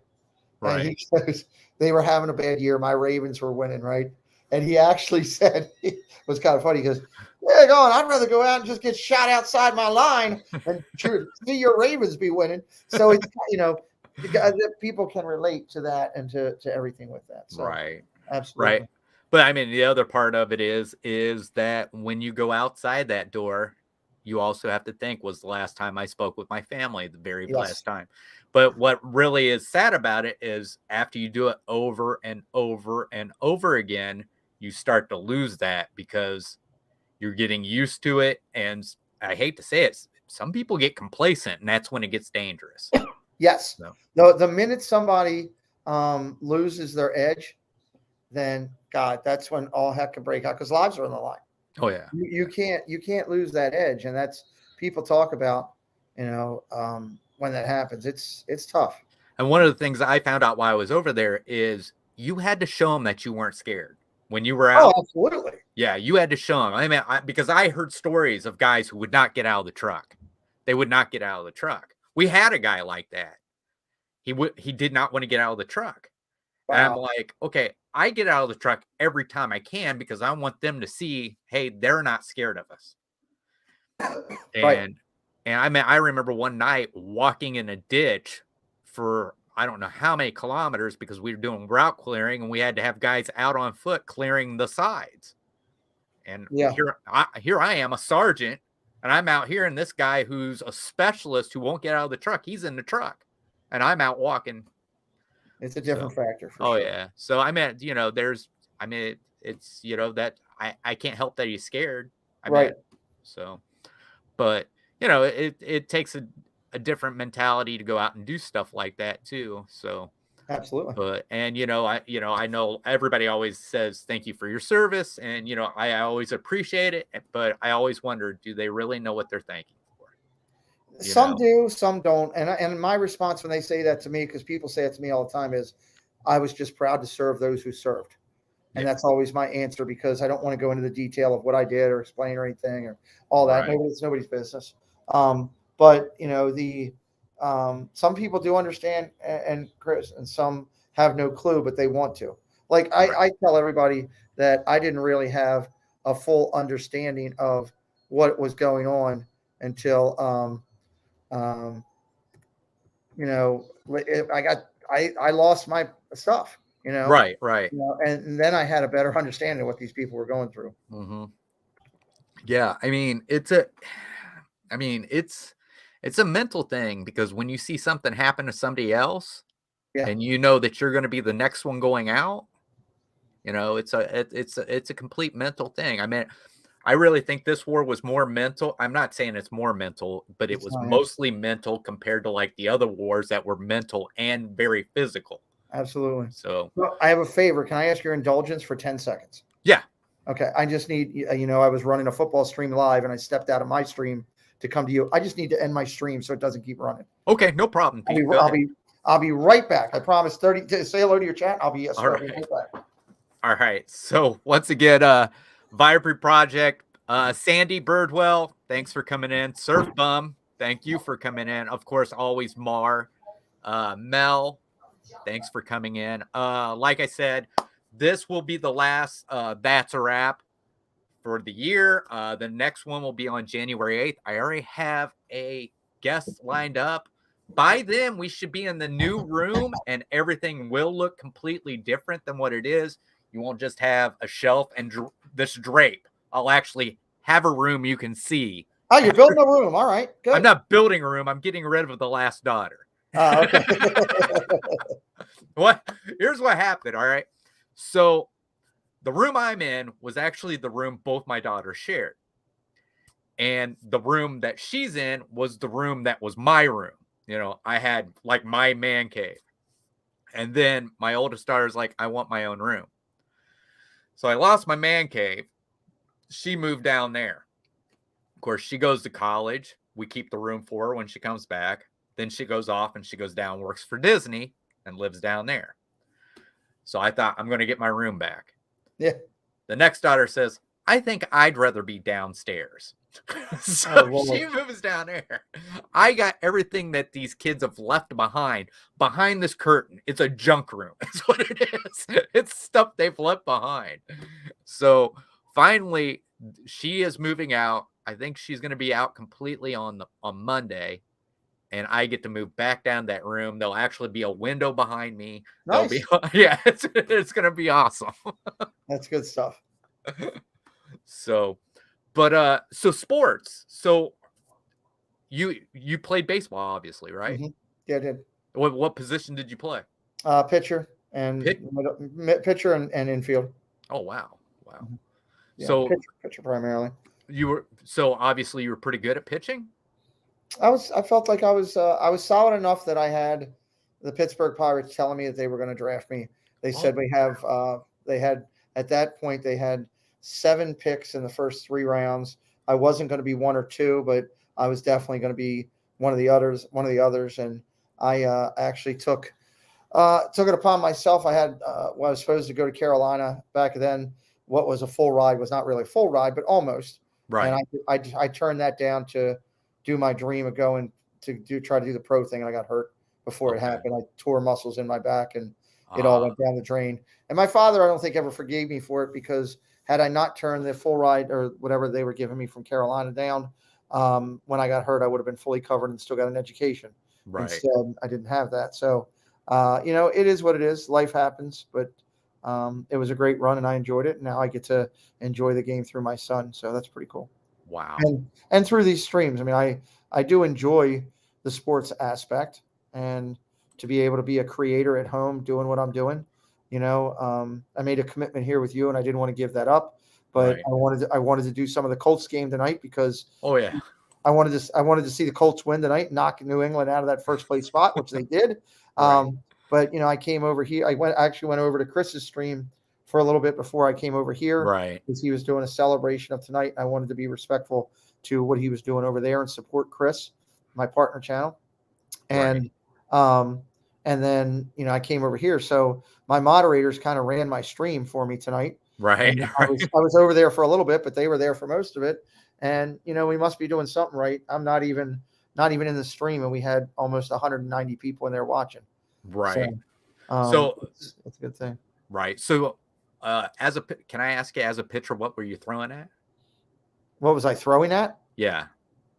And he says they were having a bad year. My Ravens were winning, right? And he actually said, it was kind of funny. He goes, yeah, I'd rather go out and just get shot outside my line and see your Ravens be winning. So it's, people can relate to that and to everything with that. So, right. Absolutely. Right. But I mean, the other part of it is that when you go outside that door, you also have to think, was the last time I spoke with my family, the very last time. But what really is sad about it is after you do it over and over and over again, you start to lose that because you're getting used to it. And I hate to say it, some people get complacent, and that's when it gets dangerous. Yes. No. The minute somebody loses their edge, then God, that's when all heck can break out, because lives are on the line. Oh yeah. You can't lose that edge. And that's, people talk about, when that happens, it's tough. And one of the things I found out while I was over there is you had to show them that you weren't scared when you were out. Oh, absolutely. Yeah. You had to show them. I mean, because I heard stories of guys who would not get out of the truck. They would not get out of the truck. We had a guy like that. He did not want to get out of the truck. Wow. And I'm like, okay, I get out of the truck every time I can because I want them to see, hey, they're not scared of us. And I mean, I remember one night walking in a ditch for I don't know how many kilometers because we were doing route clearing and we had to have guys out on foot clearing the sides. And here I am, a sergeant, and I'm out here, and this guy who's a specialist who won't get out of the truck, he's in the truck, and I'm out walking. It's a different factor. Sure. Yeah. So I mean, it's that I can't help that he's scared. So, but it takes a different mentality to go out and do stuff like that too. So absolutely. But and I know everybody always says thank you for your service, and I always appreciate it, but I always wonder, do they really know what they're thanking for? Some do, some don't. And my response when they say that to me, because people say it to me all the time, is I was just proud to serve those who served. And that's always my answer, because I don't want to go into the detail of what I did or explain or anything or all that. Right. It's nobody's business. But some people do understand, and Chris, and some have no clue, but they want to. Like I tell everybody that I didn't really have a full understanding of what was going on until I lost my stuff. Right. And then I had a better understanding of what these people were going through. Mm-hmm. Yeah, I mean, it's a mental thing, because when you see something happen to somebody else, and that you're going to be the next one going out, it's a complete mental thing. I mean, I really think this war was more mental. I'm not saying it's more mental, but it was mostly mental compared to like the other wars that were mental and very physical. Absolutely. So well, I have a favor. Can I ask your indulgence for 10 seconds? Yeah. Okay. I just need, I was running a football stream live and I stepped out of my stream to come to you. I just need to end my stream so it doesn't keep running. Okay. No problem. Pete. I'll be right back. I promise 30 say hello to your chat. I'll be All right. right back. All right. So once again, Vibrant Project, Sandy Birdwell, thanks for coming in. Surf Bum, thank you for coming in. Of course, always Mar. Mel, thanks for coming in. Like I said, this will be the last That's a Wrap for the year. The next one will be on January 8th. I already have a guest lined up. By then, we should be in the new room, and everything will look completely different than what it is. You won't just have a shelf and this drape. I'll actually have a room you can see. Oh, you're building a room. All right, good. I'm not building a room. I'm getting rid of the last daughter. Okay. Here's what happened, all right? So the room I'm in was actually the room both my daughters shared. And the room that she's in was the room that was my room. I had like my man cave. And then my oldest daughter's like, I want my own room. So I lost my man cave. She moved down there. Of course, she goes to college. We keep the room for her when she comes back. Then she goes off and she goes down, works for Disney, and lives down there. So I thought, I'm going to get my room back. Yeah. The next daughter says, I think I'd rather be downstairs. So she moves down there. I got everything that these kids have left behind this curtain. It's a junk room. That's what it is. It's stuff they've left behind. So finally, she is moving out. I think she's going to be out completely on Monday. And I get to move back down that room. There'll actually be a window behind me. Nice. It's going to be awesome. That's good stuff. So sports. So you played baseball, obviously, right? Mm-hmm. Yeah, I did. What position did you play? Pitcher and pitcher and infield. Oh, wow. Mm-hmm. Yeah, so pitcher primarily. Obviously you were pretty good at pitching. I felt like I was solid enough that I had the Pittsburgh Pirates telling me that they were going to draft me. They said they had at that point they had 7 picks in the first 3 rounds. I wasn't going to be 1 or 2, but I was definitely going to be one of the others. And I actually took it upon myself. I was supposed to go to Carolina back then. What was a full ride was not really a full ride, but almost. Right. And I turned that down to do my dream of going to try to do the pro thing, and I got hurt before it happened. I tore muscles in my back, and it all went down the drain. And my father, I don't think, ever forgave me for it, because had I not turned the full ride or whatever they were giving me from Carolina down, when I got hurt, I would have been fully covered and still got an education. Right. Instead, I didn't have that. So, it is what it is. Life happens, but it was a great run, and I enjoyed it. And now I get to enjoy the game through my son. So that's pretty cool. Wow. And through these streams, I mean, I do enjoy the sports aspect, and to be able to be a creator at home doing what I'm doing. I made a commitment here with you, and I didn't want to give that up, but right. I wanted to do some of the Colts game tonight, because I wanted to see the Colts win tonight, knock New England out of that first place spot, which they did. Right. But I came over here. I went over to Chris's stream for a little bit before I came over here, right? Because he was doing a celebration of tonight. I wanted to be respectful to what he was doing over there and support Chris, my partner channel, and right. And then I came over here. So my moderators kind of ran my stream for me tonight. Right. I was over there for a little bit, but they were there for most of it. And we must be doing something right. I'm not even in the stream, and we had almost 190 people in there watching. Right. So it's a good thing. Right. So can I ask you, as a pitcher, what were you throwing at? What was I throwing at? Yeah.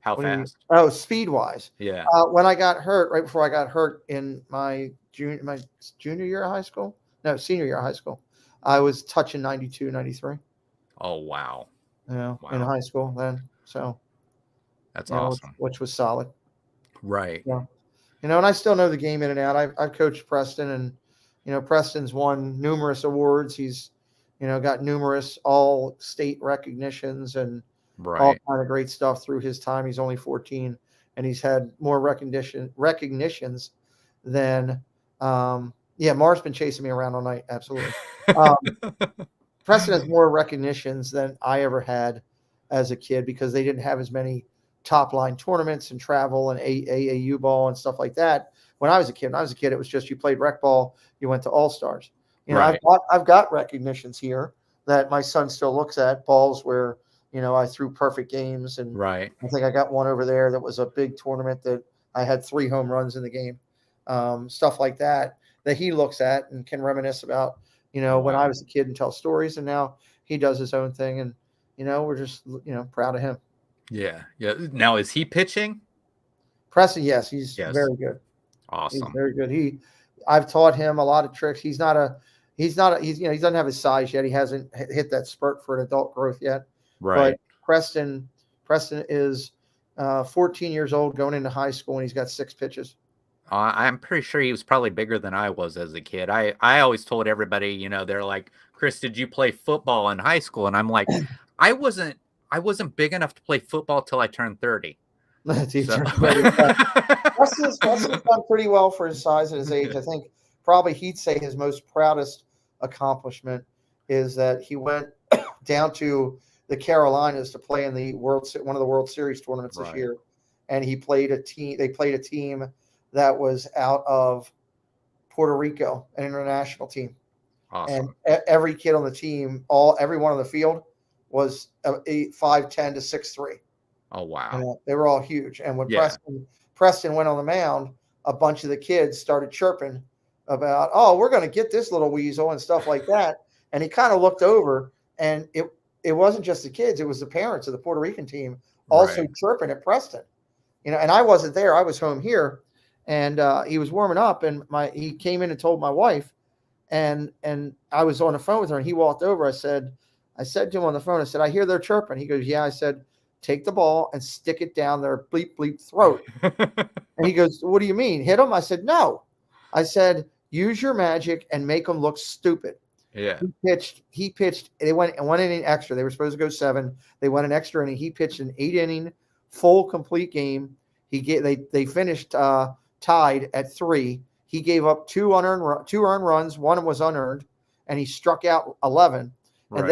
How fast? Oh, speed wise. Yeah. When I got hurt, right before I got hurt in my junior year of high school, senior year of high school, I was touching 92, 93. Oh, wow. Wow. In high school then. So that's awesome. Which was solid. Right. Yeah. And I still know the game in and out. I've coached Preston, and Preston's won numerous awards. He's got numerous all state recognitions and all Right. kind of great stuff through his time. He's only 14, and he's had more recognitions than Mar's been chasing me around all night. Absolutely. Um, Preston has more recognitions than I ever had as a kid because they didn't have as many top line tournaments and travel and AAU ball and stuff like that. When I was a kid, it was just you played rec ball, you went to all stars. Right. I've got recognitions here that my son still looks at, balls where I threw perfect games, and Right. I think I got one over there that was a big tournament that I had 3 home runs in the game, stuff like that he looks at and can reminisce about. When I was a kid and tell stories, and now he does his own thing, and we're just proud of him. Yeah. Yeah. Now, is he pitching? Preston, yes, he's very good. Awesome. He's very good. I've taught him a lot of tricks. He doesn't have his size yet. He hasn't hit that spurt for an adult growth yet. Right. But Preston is 14 years old, going into high school, and he's got 6 pitches. I'm pretty sure he was probably bigger than I was as a kid. I always told everybody, they're like, Chris, did you play football in high school? And I'm like, I wasn't big enough to play football till I turned 30. Preston's done pretty well for his size and his age. I think probably he'd say his most proudest accomplishment is that he went down to the Carolinas to play in one of the World Series tournaments this year, and he played a team. They played a team that was out of Puerto Rico, an international team. Awesome. And every kid on the team, everyone on the field was 5'10" to 6'3". Oh, wow. And they were all huge. And when Preston went on the mound, a bunch of the kids started chirping about, oh, we're going to get this little weasel and stuff like that. And he kind of looked over, and it wasn't just the kids. It was the parents of the Puerto Rican team also chirping at Preston. And I wasn't there. I was home here. And he was warming up, and he came in and told my wife, and I was on the phone with her, and he walked over. I said to him on the phone, I said, I hear they're chirping. He goes, yeah. I said, take the ball and stick it down their bleep, bleep throat. And he goes, what do you mean? Hit them? I said, no. I said, use your magic and make them look stupid. Yeah. He pitched. They went 1 inning extra. They were supposed to go 7. They went an extra inning. He pitched an 8-inning full complete game. They finished tied at 3. He gave up 2 earned runs. 1 was unearned, and he struck out 11. And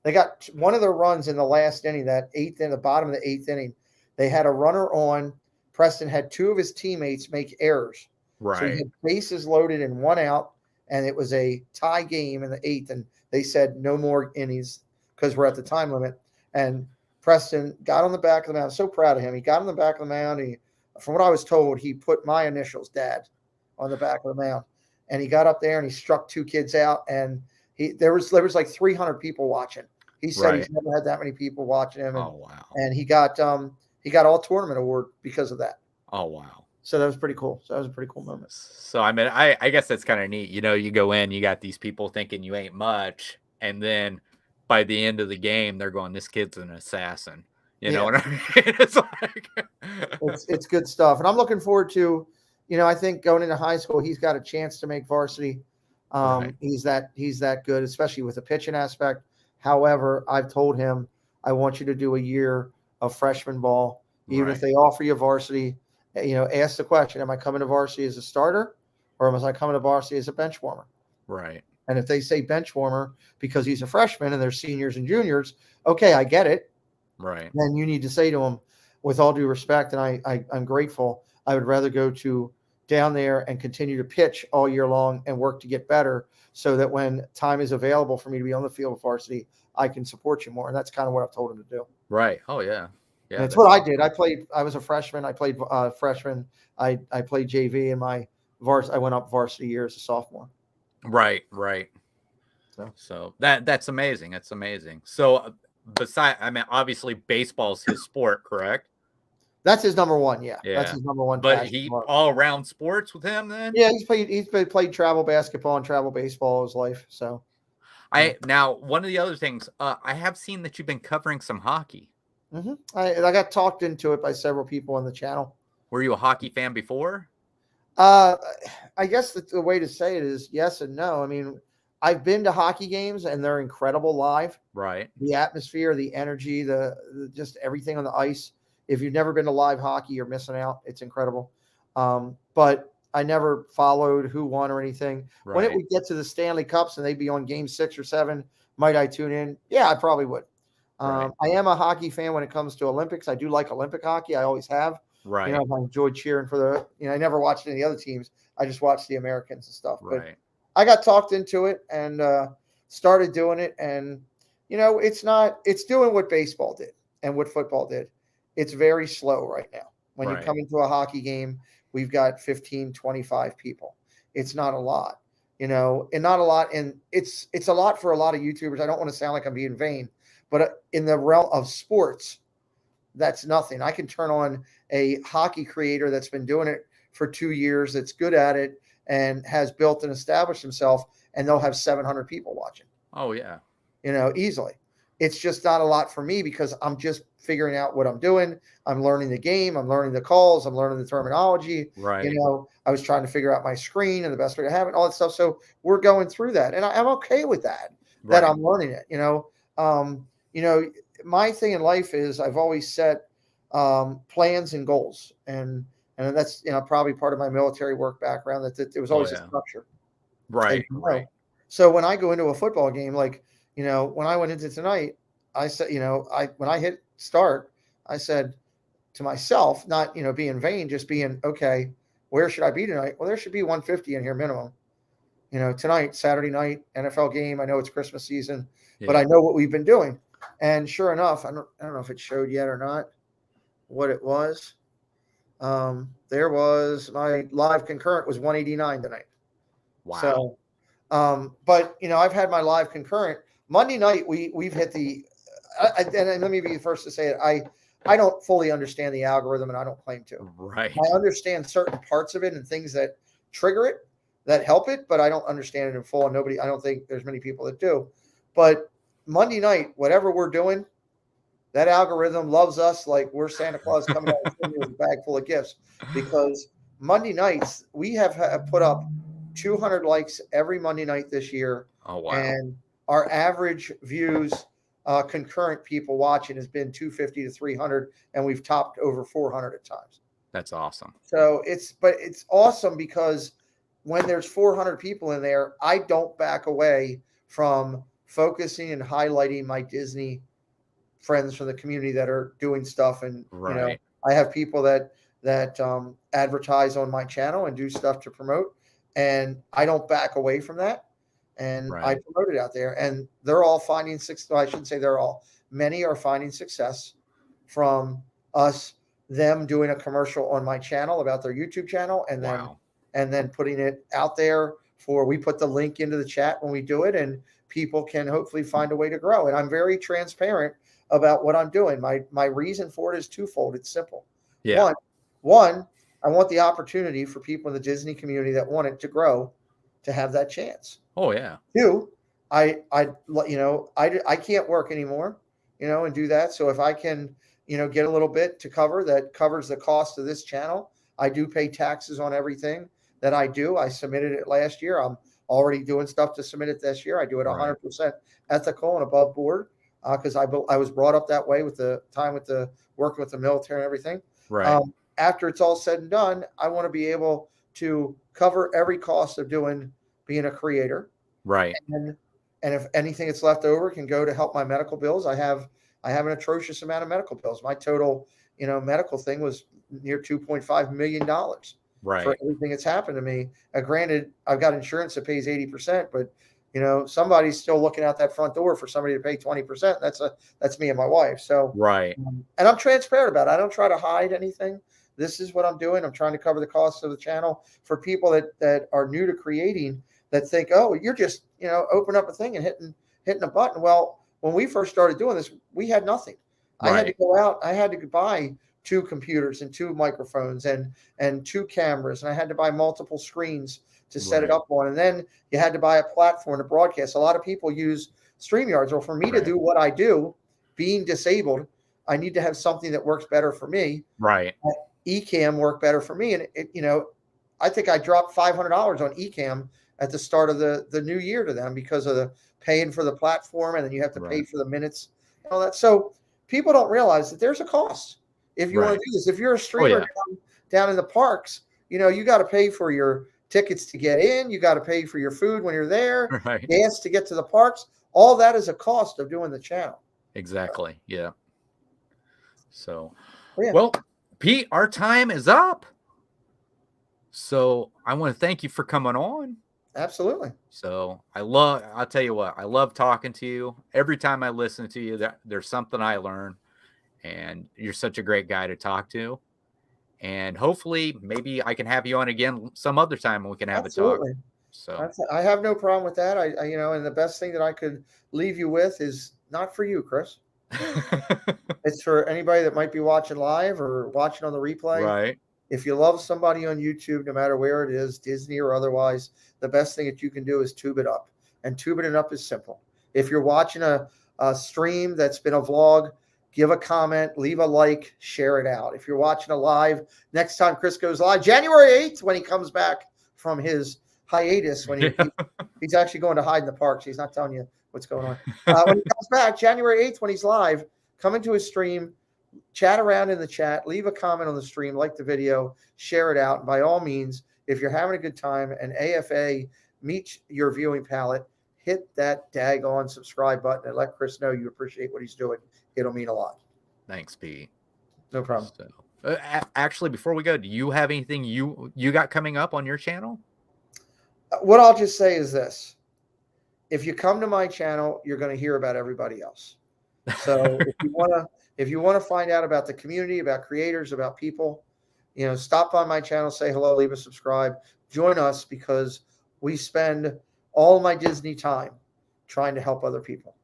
they got one of their runs in the last inning, the bottom of the 8th inning. They had a runner on. Preston had 2 of his teammates make errors. Right. So he had bases loaded and 1 out, and it was a tie game in the 8th. And they said no more innings because we're at the time limit. And Preston got on the back of the mound. I'm so proud of him. He got on the back of the mound. From what I was told, he put my initials, Dad, on the back of the mound. And he got up there and he struck 2 kids out. And there was like 300 people watching. He said he's never had that many people watching him. And, oh, wow. And he got all tournament award because of that. Oh, wow. So that was pretty cool. So that was a pretty cool moment. So, I mean, I guess that's kind of neat. You go in, you got these people thinking you ain't much. And then by the end of the game, they're going, this kid's an assassin. You know what I mean? It's like it's good stuff. And I'm looking forward to, I think going into high school, he's got a chance to make varsity. He's that good, especially with the pitching aspect. However, I've told him, I want you to do a year of freshman ball. Even if they offer you varsity, ask the question, am I coming to varsity as a starter, or am I coming to varsity as a bench warmer? Right. And if they say bench warmer because he's a freshman and they're seniors and juniors, okay, I get it. Right. Then you need to say to him, with all due respect, and I'm grateful, I would rather go down there and continue to pitch all year long and work to get better so that when time is available for me to be on the field with varsity, I can support you more. And that's kind of what I've told him to do. Right. Oh, yeah. Yeah. That's what I did. I was a freshman. I played freshman. I played JV, and I went up varsity year as a sophomore. Right. So that's amazing. That's amazing. So obviously baseball's his sport, correct? That's his number one. Yeah. That's his number one. But he all around sports with him then? Yeah, he's played travel basketball and travel baseball all his life. So now one of the other things, I have seen that you've been covering some hockey. Mm-hmm. I got talked into it by several people on the channel. Were you a hockey fan before? I guess the way to say it is yes and no. I mean, I've been to hockey games and they're incredible live. Right. The atmosphere, the energy, just everything on the ice. If you've never been to live hockey, you're missing out. It's incredible. But I never followed who won or anything. Right. When it would get to the Stanley Cups and they'd be on game 6 or 7, might I tune in? Yeah, I probably would. Right. I am a hockey fan when it comes to Olympics. I do like Olympic hockey. I always have. Right. You know, I enjoyed cheering for I never watched any other teams. I just watched the Americans and stuff. Right. But I got talked into it and started doing it. And, it's doing what baseball did and what football did. It's very slow right now. When you come into a hockey game, we've got 15, 25 people. It's not a lot, and not a lot. And it's a lot for a lot of YouTubers. I don't want to sound like I'm being vain, but in the realm of sports, that's nothing. I can turn on a hockey creator that's been doing it for 2 years, that's good at it and has built and established himself, and they'll have 700 people watching. Oh, yeah. Easily. It's just not a lot for me because I'm just figuring out what I'm doing. I'm learning the game. I'm learning the calls. I'm learning the terminology. Right. I was trying to figure out my screen and the best way to have it, all that stuff. So we're going through that. And I'm okay with that, that I'm learning it, my thing in life is I've always set plans and goals. And that's, probably part of my military work background, that there was always a structure. Right. Right. So when I go into a football game, like, when I went into tonight, I said, when I hit start, I said to myself, not, being vain, just being, okay, where should I be tonight? Well, there should be 150 in here minimum. Tonight, Saturday night, NFL game. I know it's Christmas season, but I know what we've been doing. And sure enough, I don't know if it showed yet or not what it was. There was my live concurrent was 189 tonight. Wow. So, but I've had my live concurrent Monday night. We've hit the, and let me be the first to say it. I don't fully understand the algorithm, and I don't claim to. Right. I understand certain parts of it and things that trigger it, that help it, but I don't understand it in full. And I don't think there's many people that do. But Monday night, whatever we're doing, that algorithm loves us like we're Santa Claus coming out with a bag full of gifts. Because Monday nights, we have put up 200 likes every Monday night this year. Oh, wow. And our average views, concurrent people watching, has been 250 to 300, and we've topped over 400 at times. That's awesome. So it's awesome because when there's 400 people in there, I don't back away from focusing and highlighting my Disney friends from the community that are doing stuff. And, I have people that advertise on my channel and do stuff to promote, and I don't back away from that. And I promote it out there, and they're all finding success. I shouldn't say they're all. Many are finding success from them doing a commercial on my channel about their YouTube channel, and then putting it out there we put the link into the chat when we do it, and people can hopefully find a way to grow. And I'm very transparent about what I'm doing. My reason for it is twofold. It's simple. Yeah. One, I want the opportunity for people in the Disney community that want it to grow to have that chance. Oh, yeah. 2, I can't work anymore, and do that. So if I can, get a little bit to covers the cost of this channel. I do pay taxes on everything that I do. I submitted it last year. I'm already doing stuff to submit it this year. I do it 100% ethical and above board because I was brought up that way with the time with the working with the military and everything. Right. After it's all said and done, I want to be able to cover every cost of being a creator. Right. And if anything that's left over can go to help my medical bills. I have an atrocious amount of medical bills. My total, medical thing was near $2.5 million for everything that's happened to me. Granted, I've got insurance that pays 80%, but somebody's still looking out that front door for somebody to pay 20%. That's me and my wife. So, and I'm transparent about it. I don't try to hide anything. This is what I'm doing. I'm trying to cover the costs of the channel for people that are new to creating, that think, oh, you're just, open up a thing and hitting a button. Well, when we first started doing this, we had nothing. I had to go out. I had to buy 2 computers and 2 microphones and 2 cameras. And I had to buy multiple screens to set it up on. And then you had to buy a platform to broadcast. A lot of people use StreamYards. Well, for me to do what I do, being disabled, I need to have something that works better for me. Right. Ecamm work better for me. And I think I dropped $500 on Ecamm at the start of the new year to them because of the paying for the platform, and then you have to pay for the minutes and all that. So people don't realize that there's a cost if you want to do this. If you're a streamer down in the parks, you know, you got to pay for your tickets to get in. You got to pay for your food when you're there, gas to get to the parks. All that is a cost of doing the channel. Exactly. Yeah. So, well, Pete, our time is up. So I want to thank you for coming on. Absolutely. So I'll tell you what, I love talking to you. Every time I listen to you, there's something I learn, and you're such a great guy to talk to. And hopefully maybe I can have you on again some other time and we can have a talk. So I have no problem with that. I you know, and the best thing that I could leave you with is not for you, Chris. It's for anybody that might be watching live or watching on the replay. Right. If you love somebody on YouTube, no matter where it is, Disney or otherwise, the best thing that you can do is tube it up. And tubing it up is simple. If you're watching a stream that's been a vlog, give a comment, leave a like, share it out. If you're watching a live, next time Chris goes live, January 8th, when he comes back from his hiatus, when he's actually going to hide in the parks. He's not telling you what's going on. When he comes back, January 8th, when he's live, come into his stream, chat around in the chat, leave a comment on the stream, like the video, share it out. And by all means, if you're having a good time and AFA meets your viewing palette, hit that daggone subscribe button and let Chris know you appreciate what he's doing. It'll mean a lot. Thanks, Pete. No problem. So, actually, before we go, do you have anything you got coming up on your channel? What I'll just say is this. If you come to my channel, you're going to hear about everybody else. So if you want to find out about the community, about creators, about people, you know, stop on my channel, say hello, leave a subscribe, join us, because we spend all my Disney time trying to help other people.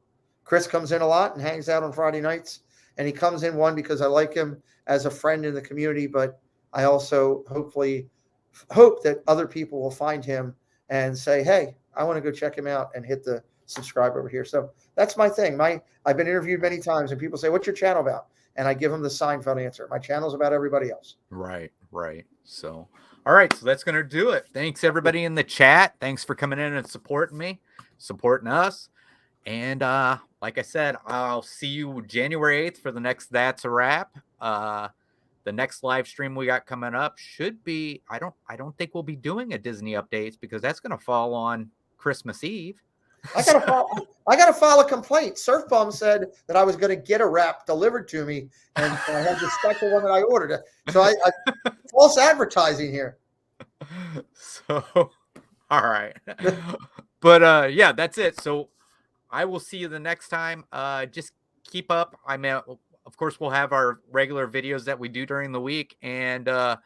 Chris comes in a lot and hangs out on Friday nights, and he comes in, one, because I like him as a friend in the community, but I also hope that other people will find him and say, hey, I want to go check him out, and hit the subscribe over here. So that's my thing. I've been interviewed many times, and people say, what's your channel about? And I give them the Seinfeld answer. My channel's about everybody else. Right. So, all right. So that's going to do it. Thanks, everybody in the chat. Thanks for coming in and supporting me, supporting us. And like I said, I'll see you January 8th for the next That's a Wrap. The next live stream we got coming up should be, I don't think we'll be doing a Disney updates, because that's going to fall on Christmas Eve. I gotta file a complaint. Surf Bum said that I was going to get a wrap delivered to me, and I had the special one that I ordered. So I false advertising here. So, all right. But yeah, that's it. So I will see you the next time. Just keep up. I mean, of course, we'll have our regular videos that we do during the week, and I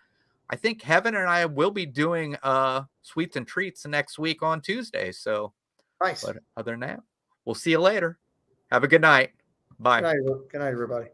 think Heaven and I will be doing Sweets and Treats next week on Tuesday. So. Nice. But other than that, we'll see you later. Have a good night. Bye. Good night, everybody.